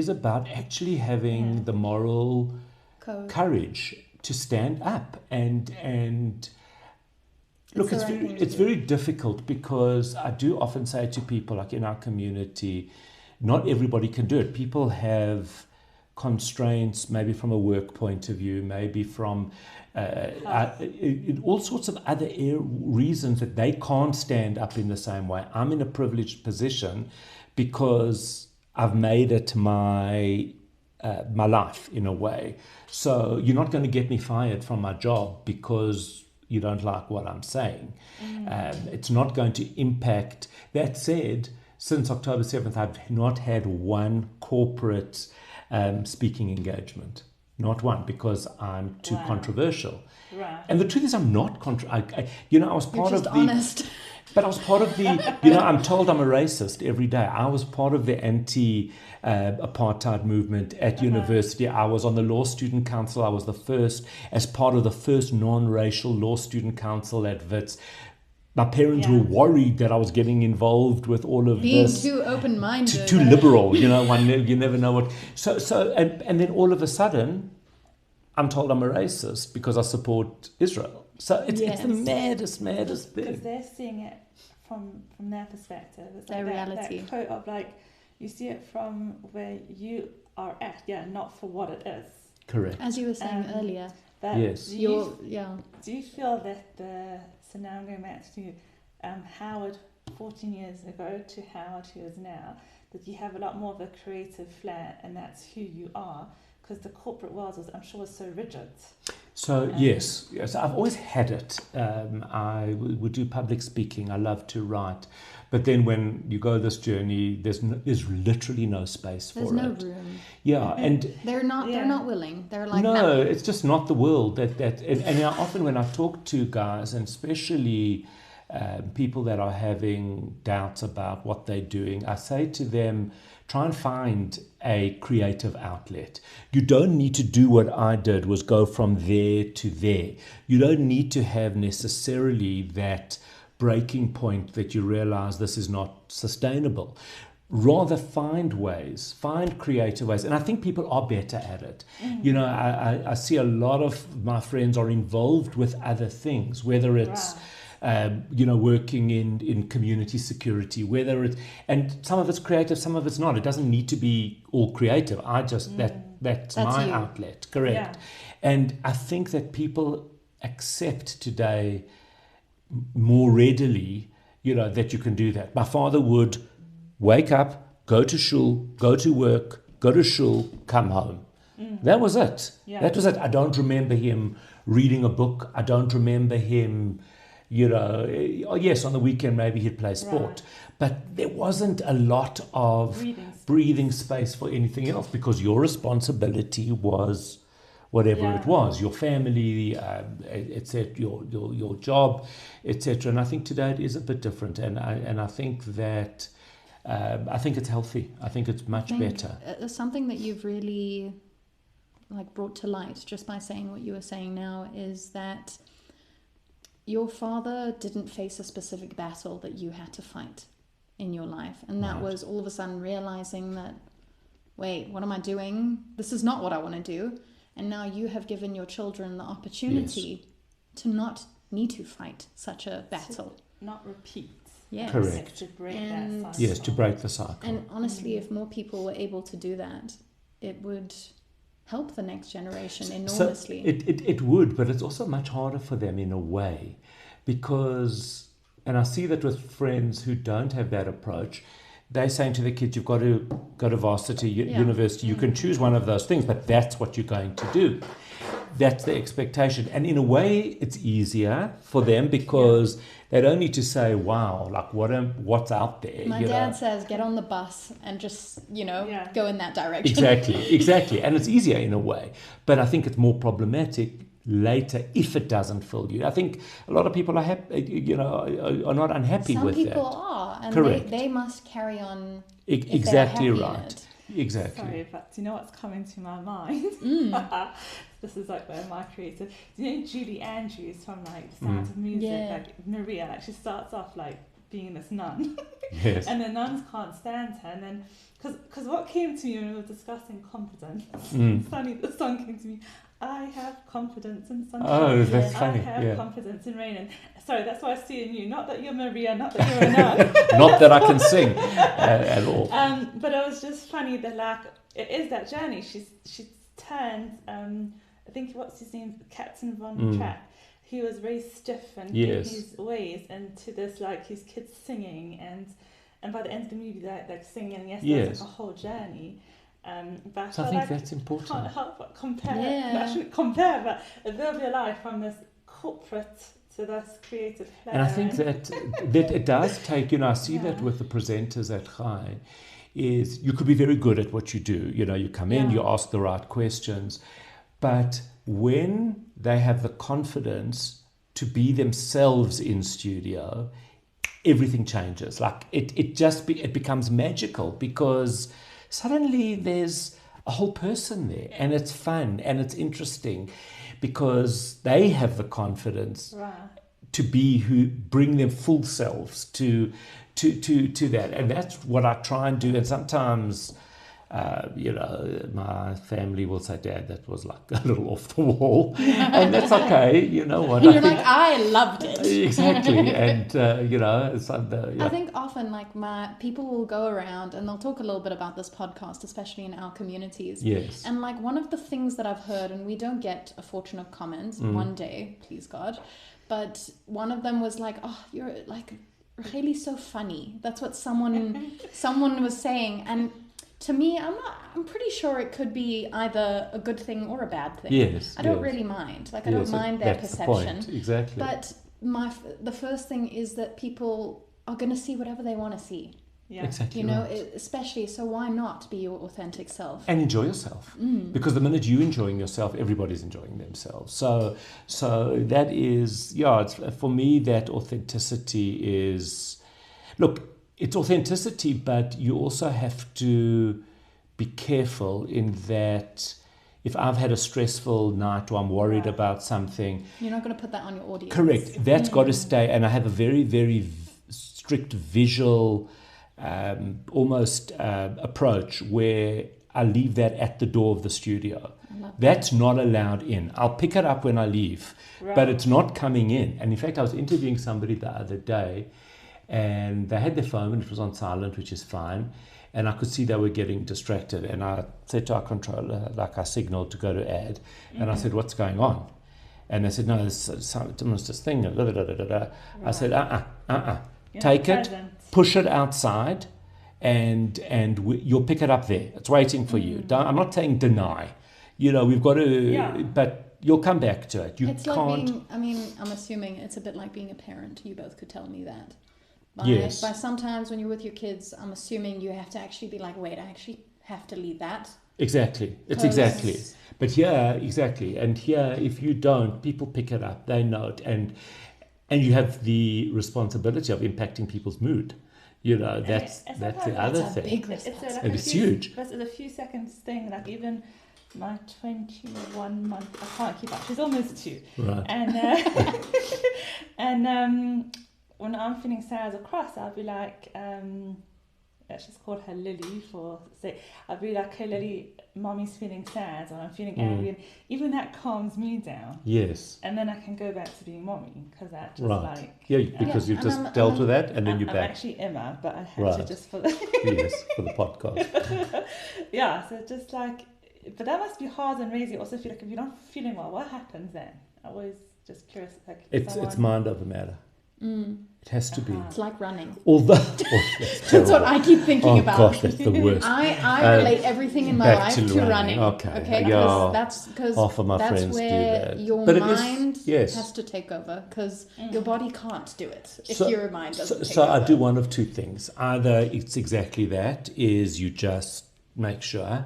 about actually having the moral... courage to stand up and look, it's very difficult, because I do often say to people, like in our community, not everybody can do it. People have constraints, maybe from a work point of view, maybe from all sorts of other reasons that they can't stand up in the same way. I'm in a privileged position because I've made it my life in a way. So you're not going to get me fired from my job because you don't like what I'm saying. It's not going to impact. That said, since October 7th, I've not had one corporate speaking engagement. Not one, because I'm too controversial. Right. And the truth is, I'm not I was part You're just of the... honest. But I was part of the, I'm told I'm a racist every day. I was part of the anti-apartheid movement at university. I was on the Law Student Council. I was as part of the first non-racial Law Student Council at WITS. my parents were worried that I was getting involved with all of Being this. too open-minded. Too liberal, you know, you never know what. And then all of a sudden, I'm told I'm a racist because I support Israel. So it's the maddest thing. Because they're seeing it from their perspective. It's their like reality. That quote of like, you see it from where you are at, not for what it is. Correct. As you were saying earlier. Yes. Do you feel that so now I'm going back to Howard 14 years ago to Howard who is now, that you have a lot more of a creative flair and that's who you are? Because the corporate world was so rigid. So yes, I've always had it. I would do public speaking. I love to write, but then when you go this journey, there's literally no space for it. There's no room. Yeah, and they're not willing. They're like, no, nah. it's just not the world and often when I talk to guys, and especially people that are having doubts about what they're doing, I say to them, try and find a creative outlet. You don't need to do what I did, was go from there to there. You don't need to have necessarily that breaking point that you realize this is not sustainable. Rather find creative ways. And I think people are better at it. You know, I see a lot of my friends are involved with other things, whether it's working in community security, and some of it's creative, some of it's not. It doesn't need to be all creative. That's my outlet, correct. Yeah. And I think that people accept today more readily, that you can do that. My father would wake up, go to shul, go to work, go to shul, come home. That was it. Yeah. That was it. I don't remember him reading a book. I don't remember him... yes, on the weekend maybe he'd play sport, but there wasn't a lot of breathing space for anything else because your responsibility was whatever it was, your family, etc., your job, etc. And I think today it is a bit different, and I think that I think it's healthy. I think it's much better. Something that you've really brought to light just by saying what you were saying now is that your father didn't face a specific battle that you had to fight in your life. And that was all of a sudden realizing that, wait, what am I doing? This is not what I want to do. And now you have given your children the opportunity to not need to fight such a battle. To not repeat. Yes. Correct. To break that cycle. Yes, to break the cycle. And honestly, if more people were able to do that, it would help the next generation enormously. So it would, but it's also much harder for them in a way because, and I see that with friends who don't have that approach, they're saying to the kids, you've got to go to varsity, university, you can choose one of those things, but that's what you're going to do. That's the expectation. And in a way, it's easier for them because they don't need to say, wow, what's out there. My dad says, get on the bus and just, go in that direction. Exactly. And it's easier in a way. But I think it's more problematic later if it doesn't fill you. I think a lot of people are happy, are not unhappy with that. Some people are, and correct. They must carry on. Exactly right. Exactly. Sorry, but do you know what's coming to my mind? This is where my creative. Do you know Julie Andrews from Sound of Music? Yeah. Maria, she starts off being this nun. Yes. And the nuns can't stand her, and then because what came to me when we were discussing confidence, funny, the song came to me. I have confidence in sunshine. Oh, that's funny. I have confidence in rain. And sorry, that's why I see in you. Not that you're Maria, not that you're a nun. Not that I can sing at all. But it was just funny that it is that journey. She's turned. I think what's his name, Captain Von Trapp. He was very stiff and in his ways, and to this his kids singing and by the end of the movie they're singing. And there's a whole journey. But so I think that's important. Can't help but compare. I shouldn't compare, but there'll be a life from this corporate to this creative flair. And I think that it does take. I see that with the presenters at Chai, is you could be very good at what you do. You come in, you ask the right questions, but when they have the confidence to be themselves in studio, everything changes. It becomes magical because suddenly there's a whole person there, and it's fun and it's interesting because they have the confidence be who bring their full selves to that, and that's what I try and do. And sometimes my family will say, Dad, that was like a little off the wall. And that's okay, you know what. And you're like, I loved it. Exactly. And, it's I think often my people will go around and they'll talk a little bit about this podcast, especially in our communities. Yes. And like one of the things that I've heard, and we don't get a fortunate comment one day, please God, but one of them was like, oh, you're like really so funny. That's what someone was saying. And to me, I'm pretty sure it could be either a good thing or a bad thing. Yes. I don't really mind. Like, I don't mind their perception. The point. Exactly. But the first thing is that people are going to see whatever they want to see. Yeah. Exactly. Especially, so why not be your authentic self? And enjoy yourself. Because the minute you're enjoying yourself, everybody's enjoying themselves. So that is, it's, for me, that authenticity is, look, it's authenticity, but you also have to be careful in that if I've had a stressful night or I'm worried about something. You're not going to put that on your audience. Correct. That's got to stay. And I have a very, very strict visual almost approach where I leave that at the door of the studio. That's not allowed in. I'll pick it up when I leave, but it's not coming in. And in fact, I was interviewing somebody the other day, and they had their phone and it was on silent, which is fine. And I could see they were getting distracted. And I said to our controller, like I signaled to go to ad. And I said, what's going on? And they said, no, there's this thing. I said, take it, push it outside, and you'll pick it up there. It's waiting for you. I'm not saying deny. We've got to, but you'll come back to it. It's like I'm assuming it's a bit like being a parent. You both could tell me that. Yes. By sometimes when you're with your kids, I'm assuming you have to actually be like, wait, I actually have to leave that. Exactly. It's exactly. But here, exactly. And here, if you don't, people pick it up. They know it. And you have the responsibility of impacting people's mood. That's the other thing. Big responsibility. It's huge. But it's a few seconds thing. Like even my 21 month, I can't keep up. She's almost 2. Right. And when I'm feeling sad or cross, I'll be like, let's just call her Lily I'll be like, hey Lily, mommy's feeling sad or I'm feeling angry, and even that calms me down. Yes. And then I can go back to being mommy, because that just because you've just dealt with that, and then you're back. I'm actually Emma, but I had to just for the for the podcast. So just like, but that must be hard and crazy. Also feel like if you're not feeling well, what happens then? I always just curious. Like it's mind over matter. It has to be. It's like running. Although that's what I keep thinking about. Oh gosh, that's the worst. I relate everything in my life to running. Okay, that's because half of my friends where do that. your mind has to take over, because your body can't do it if your mind doesn't take over. So I do one of two things. Either it's exactly that, is you just make sure,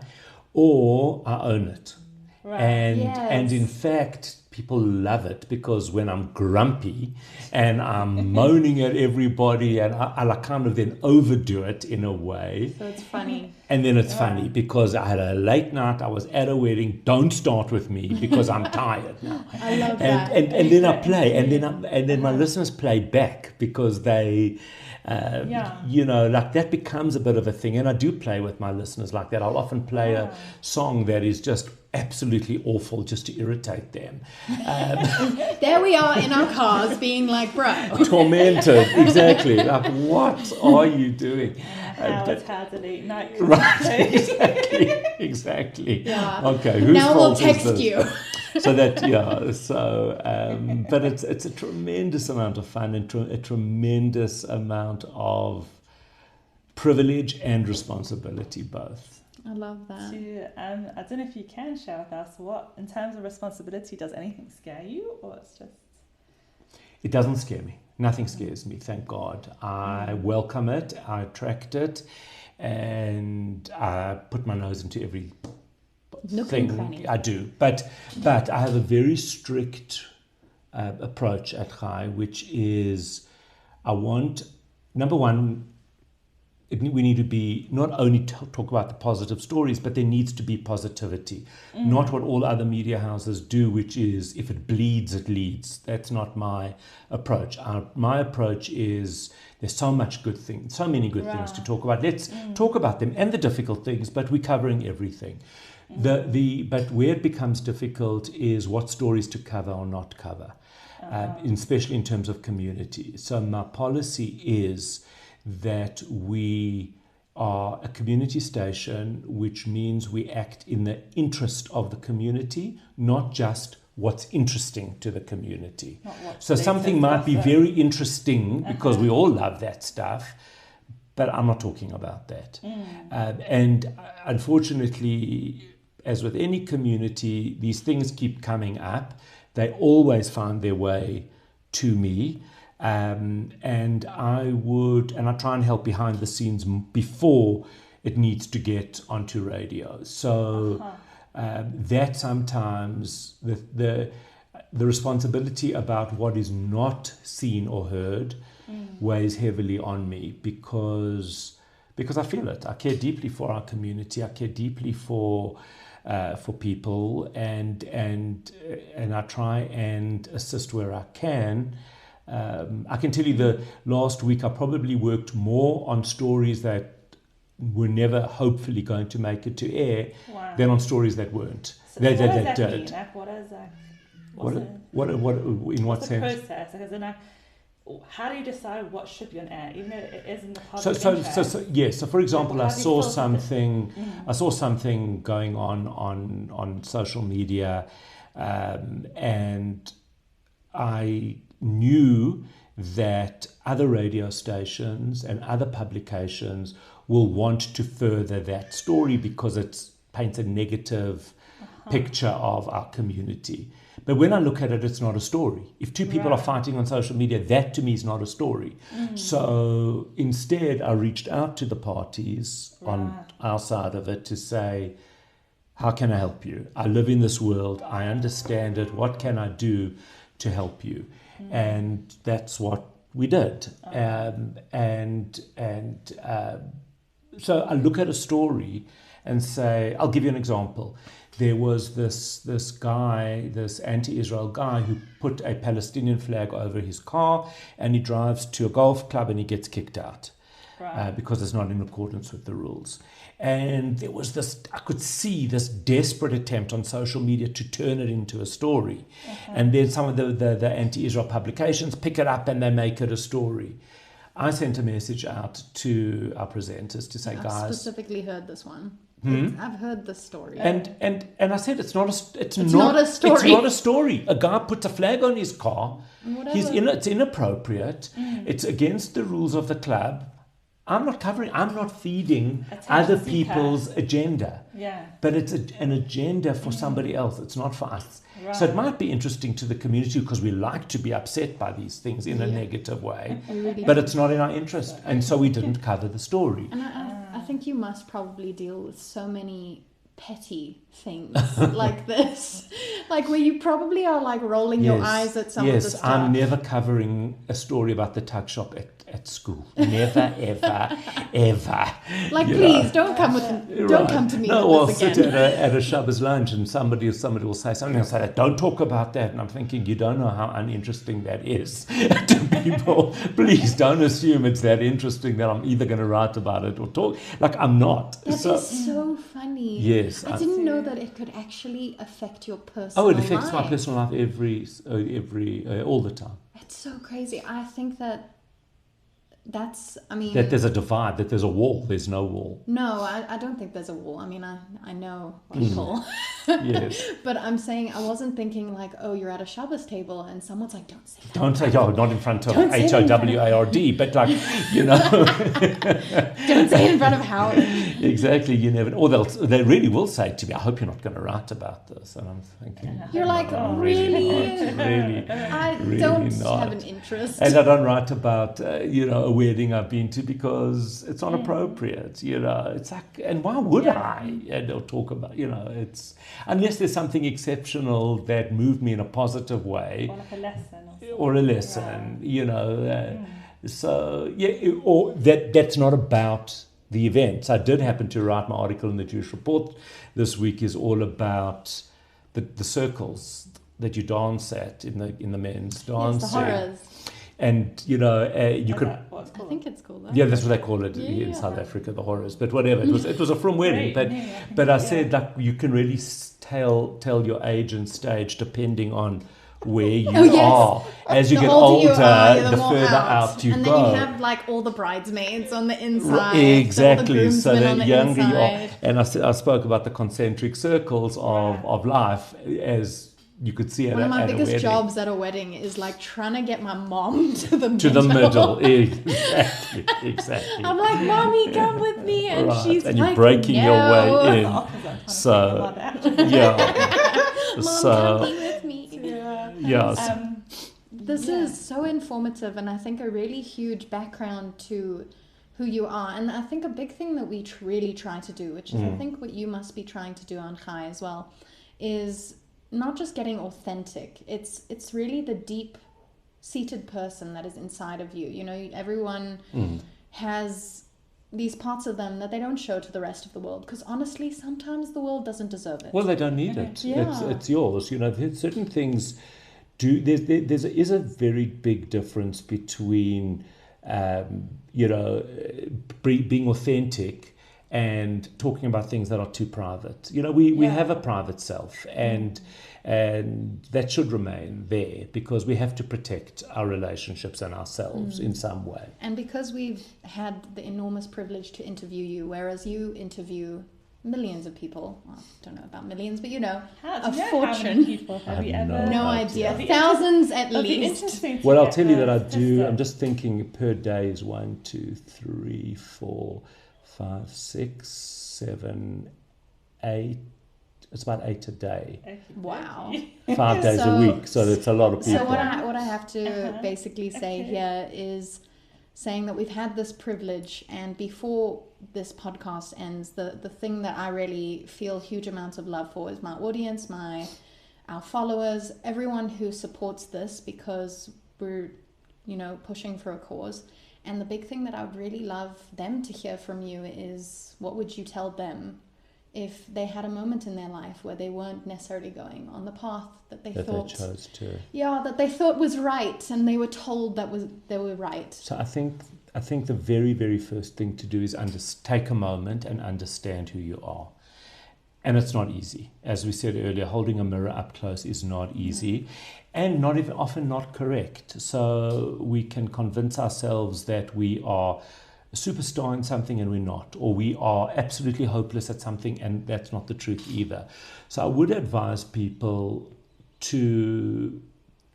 or I own it. Right. And in fact, people love it, because when I'm grumpy and I'm moaning at everybody, and I like kind of then overdo it in a way. So it's funny. And then it's funny because I had a late night, I was at a wedding. Don't start with me because I'm tired now. I love that. And then I play, and then my listeners play back, because they like that becomes a bit of a thing. And I do play with my listeners like that. I'll often play a song that is just absolutely awful just to irritate them. There we are in our cars being like, bro. Tormented, exactly. Like, what are you doing? It's hard to late night. Right, exactly. Yeah. Okay, whose now fault we'll text is this? you. So that, but it's a tremendous amount of fun, and a tremendous amount of privilege and responsibility, both. I love that. I don't know if you can share with us, what, in terms of responsibility, does anything scare you, or it's just... It doesn't scare me. Nothing scares me, thank God. I welcome it, I attract it, and I put my nose into every thing I do. But I have a very strict approach at Chai, which is I want, number one, we need to be not only talk about the positive stories, but there needs to be positivity. Not what all other media houses do, which is if it bleeds, it leads. That's not my approach. My approach is there's so many good things to talk about. Let's talk about them and the difficult things, but we're covering everything. But where it becomes difficult is what stories to cover or not cover, especially in terms of community. So my policy is that we are a community station, which means we act in the interest of the community, not just what's interesting to the community. So something might be very interesting because we all love that stuff, but I'm not talking about that. And unfortunately, as with any community, these things keep coming up. They always find their way to me. And I try and help behind the scenes before it needs to get onto radio. So that sometimes the responsibility about what is not seen or heard weighs heavily on me because I feel it. I care deeply for our community. I care deeply for people, and I try and assist where I can. I can tell you the last week I probably worked more on stories that were never hopefully going to make it to air than on stories that weren't. So what does that mean? Like, what is that? In what sense? What's the process? Because how do you decide what should be on air, even though it is in the public interest? So for example, I saw something going on social media, and I knew that other radio stations and other publications will want to further that story because it paints a negative picture of our community. But when I look at it, it's not a story. If two people are fighting on social media, that to me is not a story. So instead, I reached out to the parties on our side of it to say, how can I help you? I live in this world. I understand it. What can I do to help you? And that's what we did. So I look at a story and say, I'll give you an example. There was this guy, this anti-Israel guy, who put a Palestinian flag over his car, and he drives to a golf club and he gets kicked out because it's not in accordance with the rules. And there was I could see this desperate attempt on social media to turn it into a story. And then some of the anti-Israel publications pick it up and they make it a story. I sent a message out to our presenters to say, I've guys, specifically heard this one. I've heard this story. And I said it's not a story. It's not a story. A guy puts a flag on his car. Whatever. It's inappropriate. It's against the rules of the club. I'm not feeding other people's agenda. But it's an agenda for somebody else. It's not for us. So it might be interesting to the community because we like to be upset by these things in a negative way, but it's not in our interest. And so we didn't cover the story. And I think you must probably deal with so many petty things like this, like where you probably are like rolling your eyes at some of the stuff. Yes, I'm never covering a story about the tuck shop at school. Never, ever, ever. Like, please don't come to me. No, I'll sit at a Shabbos lunch and somebody will say something. I'll say, don't talk about that. And I'm thinking, you don't know how uninteresting that is to people. Please don't assume it's that interesting that I'm either going to write about it or talk. Like, I'm not. That is so funny. Yes. I didn't know that it could actually affect your personal life. Oh, it affects my personal life all the time. It's so crazy. I think that that there's a divide, that there's a wall. There's no wall. No, I don't think there's a wall. I mean, I know people. Yes. But I'm saying, I wasn't thinking like, oh, you're at a Shabbos table and someone's like, don't say that. Don't say, not in front of HOWARD, but like, Don't say it in front of Howard. Exactly, you never, or they really will say to me, I hope you're not going to write about this. And I'm thinking, you're like, really? Really? I really don't not. have an interest. And I don't write about, a wedding I've been to because it's not appropriate, it's like, and why would I? And they'll talk about, it's, unless there's something exceptional that moved me in a positive way. Or like a lesson. Or a lesson, So or that's not about the events. I did happen to write my article in the Jewish Report this week is all about the circles that you dance at in the men's dancing. Yes, the horrors. And you could. I think it's called that. Yeah, that's what they call it in South Africa, the horrors. But whatever, it was a from wedding. But I said like you can really tell your age and stage depending on where you are. As you get older, the further out you go. And then you have like all the bridesmaids on the inside. Exactly. So the younger inside. you are. And I spoke about the concentric circles of life as you could see one of my biggest jobs at a wedding is like trying to get my mom to the middle. Exactly. I'm like, Mommy, come with me, and she's and you're like, breaking no. your way in. So yeah. Mom, so come be with me. yeah. This is so informative, and I think a really huge background to who you are. And I think a big thing that we really try to do, which is I think what you must be trying to do on Chai as well, is not just getting authentic. It's really the deep seated person that is inside of you. You know, everyone has these parts of them that they don't show to the rest of the world, because honestly sometimes the world doesn't deserve it. Well, they don't need it. Yeah. It's yours. You know, there's certain things is a very big difference between being authentic and talking about things that are too private. You know, we have a private self, and that should remain there because we have to protect our relationships and ourselves in some way. And because we've had the enormous privilege to interview you, whereas you interview millions of people, well, I don't know about millions, but a fortune. How many people have you ever? No idea. Thousands at least. Well, I'll tell you that I do. I'm just thinking per day is 1, 2, 3, 4, 5, 6, 7, 8. It's about 8 a day. Wow. 5 days a week. So that's a lot of people. So what I have to basically say here is saying that we've had this privilege, and before this podcast ends, the thing that I really feel huge amounts of love for is my audience, our followers, everyone who supports this, because we're, pushing for a cause. And the big thing that I would really love them to hear from you is, what would you tell them if they had a moment in their life where they weren't necessarily going on the path that they chose to. Yeah, that they thought was right, and they were told they were right. So I think the very, very first thing to do is take a moment and understand who you are. And it's not easy. As we said earlier, holding a mirror up close is not easy, and often not correct. So we can convince ourselves that we are a superstar in something and we're not, or we are absolutely hopeless at something and that's not the truth either. So I would advise people to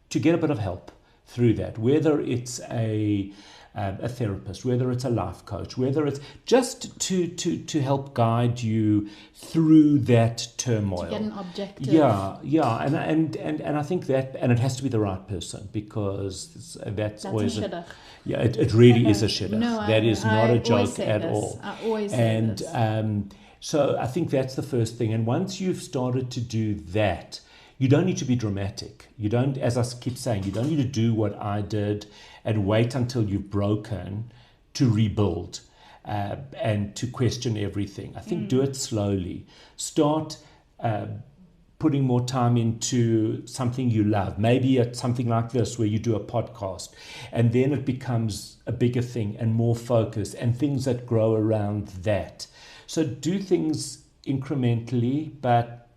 get a bit of help through that, whether it's a therapist, whether it's a life coach, whether it's just to help guide you through that turmoil. To get an objective. Yeah, and I think that, and it has to be the right person, because that's always a shidduch. Yeah, it really is a shidduch. No, that is not a joke at this. all. I always say this. So I think that's the first thing. And once you've started to do that, you don't need to be dramatic. You don't, as I keep saying, you don't need to do what I did and wait until you've broken to rebuild and to question everything. I think do it slowly. Start putting more time into something you love. Maybe it's something like this where you do a podcast, and then it becomes a bigger thing and more focus and things that grow around that. So do things incrementally, but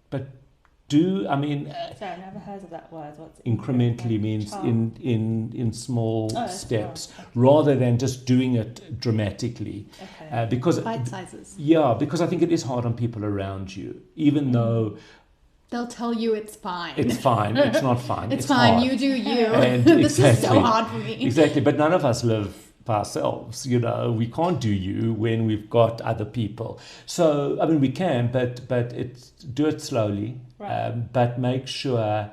sorry, I never heard of that word. What's incrementally means in small steps, rather than just doing it dramatically. Okay. Because bite sizes. Yeah, because I think it is hard on people around you, even though they'll tell you it's fine. It's fine. It's not fine. It's fine. Hard. You do you. And this is so hard for me. Exactly. But none of us live by ourselves. We can't do you when we've got other people. So we can, but do it slowly. Right. But make sure,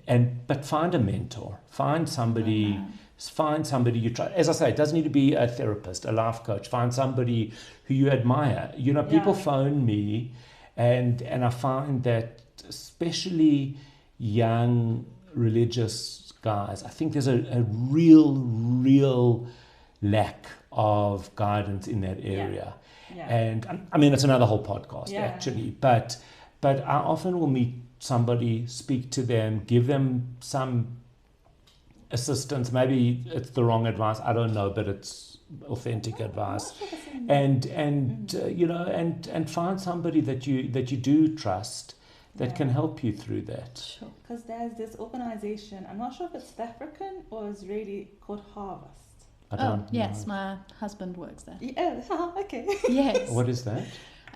but find a mentor. Find somebody. Find somebody you try. As I say, it doesn't need to be a therapist, a life coach. Find somebody who you admire. People phone me, and I find that especially young religious guys, I think there's a real lack of guidance in that area. Yeah. And I mean, it's another whole podcast, Yeah. actually. But I often will meet somebody, speak to them, give them some assistance. Maybe it's the wrong advice, I don't know, but it's authentic advice. And you know, and find somebody that you do trust that can help you through that. Sure. Because there's this organization, I'm not sure if it's South African or Israeli, called Harvest. I don't yes, know. my husband works there. Yeah, okay. Yes. What is that?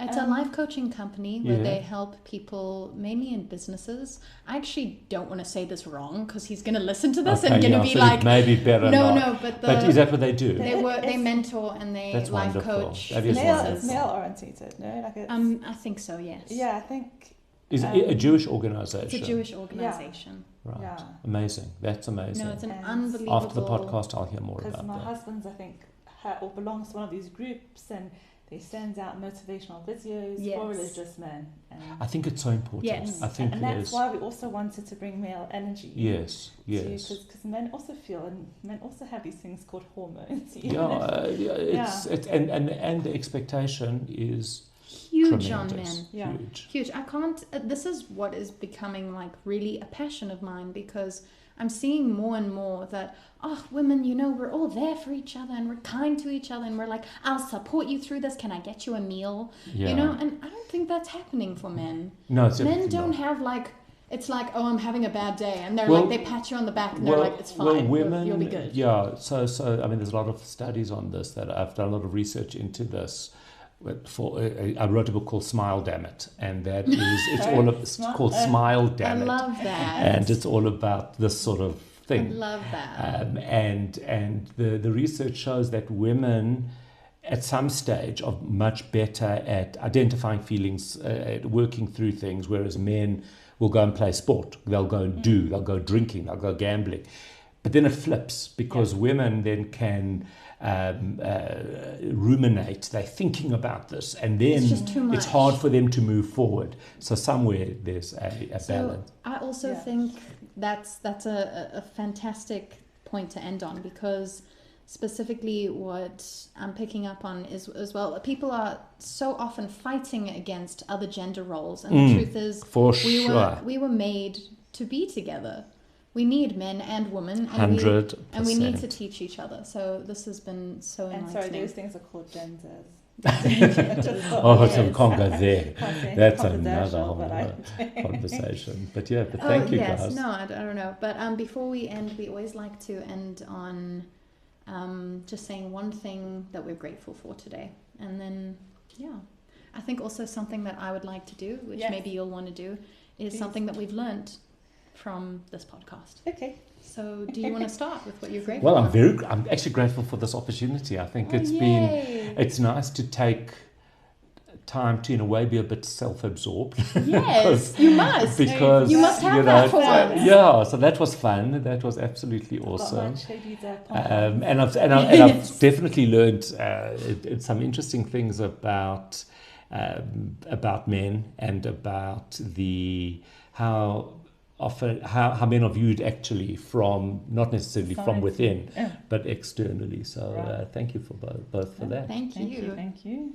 It's a life coaching company where Yeah. they help people mainly in businesses. I actually don't want to say this wrong because he's going to listen to this and going to be so like, maybe better no, not. but But is that what they do? they mentor and they That's life wonderful. coach. That is wonderful. It's male orientated, no? Like it's, I think so, yes. yeah, I think. Is it a Jewish organization? It's a Jewish organization. Right. Yeah. Amazing. That's amazing. No, it's an And unbelievable. After the podcast, I'll hear more Because about my that. husband's, I think, or belongs to one of these groups, and they send out motivational videos Yes. for religious men. And, I think it's so important. Yes. I think and it that's is. why we also wanted to bring male energy. Yes, yes. Because men also feel, and men also have these things called hormones. It's and the expectation is huge on tremendous. men. Yeah. Huge. Huge. I can't. This is what is becoming like really a passion of mine because I'm seeing more and more that, women, you know, we're all there for each other and we're kind to each other and we're like, I'll support you through this. Can I get you a meal? Yeah. You know, and I don't think that's happening for men. No, it's Men definitely don't not. have like, it's like, oh, I'm having a bad day. And they're Well- like, they pat you on the back and they're like, it's fine. Well, women, you'll be good. Yeah, so I mean, there's a lot of studies on this that I've done a lot of research into this. I wrote a book called Smile Damn It, and that is it's called Smile I Damn It, love that. and it's all about this sort of I thing. love that. And the research shows that women at some stage are much better at identifying feelings, at working through things, whereas men will go and play sport. They'll go and they'll go drinking, they'll go gambling. But then it flips because women then can ruminate. They're thinking about this, and then It's just too much. it's hard for them to move forward. So somewhere there's a So balance. I also think that's a fantastic point to end on because specifically what I'm picking up on is as well, people are so often fighting against other gender roles, and the truth is For we were made to be together. We need men and women, and 100%. we need to teach each other. So this has been so And enlightening. sorry, those things are called genders. Oh, so we can't go there. Can't say That's confidential, another but whole conversation. But yeah, but thank you yes. guys. No, I don't know. But before we end, we always like to end on just saying one thing that we're grateful for today. And then, I think also something that I would like to do, which maybe you'll want to do, is something that we've learned from this podcast. Okay. So do you want to start with what you're grateful Well, for? I'm actually grateful for this opportunity. I think Yay. it's nice to take time to, in a way, be a bit self-absorbed. Yes, you must. Because You must have you that know, for once. yeah. So that was fun. That was absolutely Got awesome. my cheerleader And I've definitely learned some interesting things about men and about how men are viewed actually from not necessarily from within, but externally. So thank you for both for that. Thank you. Thank you.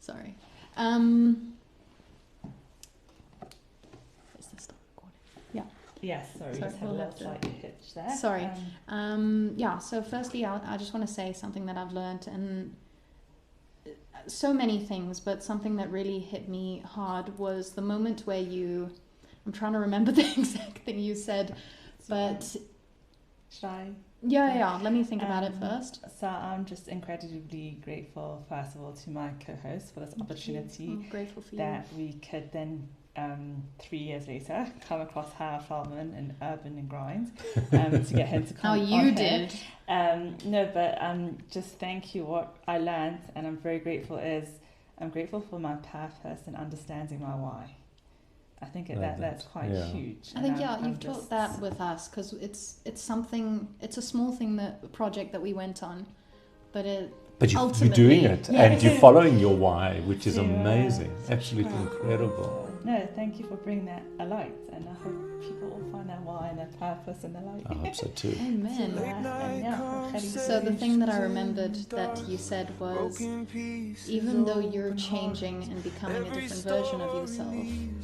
Sorry. Is this still recording? Yes, sorry, we just had a we'll little have to- slight hitch there. Sorry. So firstly, I just want to say something that I've learned, and so many things, but something that really hit me hard was the moment where I'm trying to remember the exact thing you said, but Should I? yeah, let me think about it first. So I'm just incredibly grateful, first of all, to my co-host for this opportunity I'm grateful for you. that we could then 3 years later come across Feldman and Urban and Grind to get him to come How on you here. did. No, but just thank you. What I learned, and I'm very grateful, is I'm grateful for my purpose and understanding my why. I think that's quite huge. I think And you've taught that with us because it's something. It's a small thing, a project that we went on, but you're ultimately, doing it, yes. and you're following your why, which is amazing, absolutely incredible. no, thank you for bringing that alight, and I hope people will find their why and their purpose and their light. I hope so too. Amen. So the thing that I remembered that you said was, even though you're changing and becoming a different version of yourself,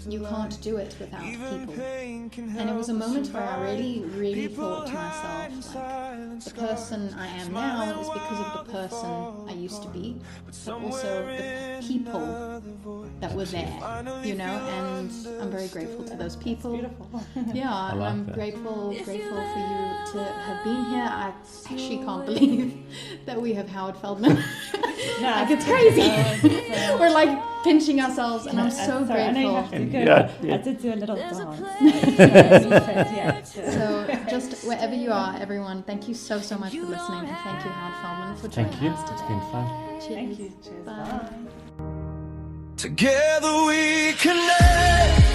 you can't do it without people. And it was a moment where I really thought to myself, like, the person I am now is because of the person I used to be, but also the people that were there, you know, and I'm very grateful to those people. Yeah, and I'm grateful for you to have been here. I actually can't believe that we have Howard Feldman. Like, it's crazy. We're like pinching ourselves, and I'm so grateful. I know you have to go. I did do a little dance. So just wherever you are, everyone, thank you so much for listening, and thank you, Howard Feldman, for joining us today. It's been fun. Cheers. Thank you. Cheers. Bye. Together we connect.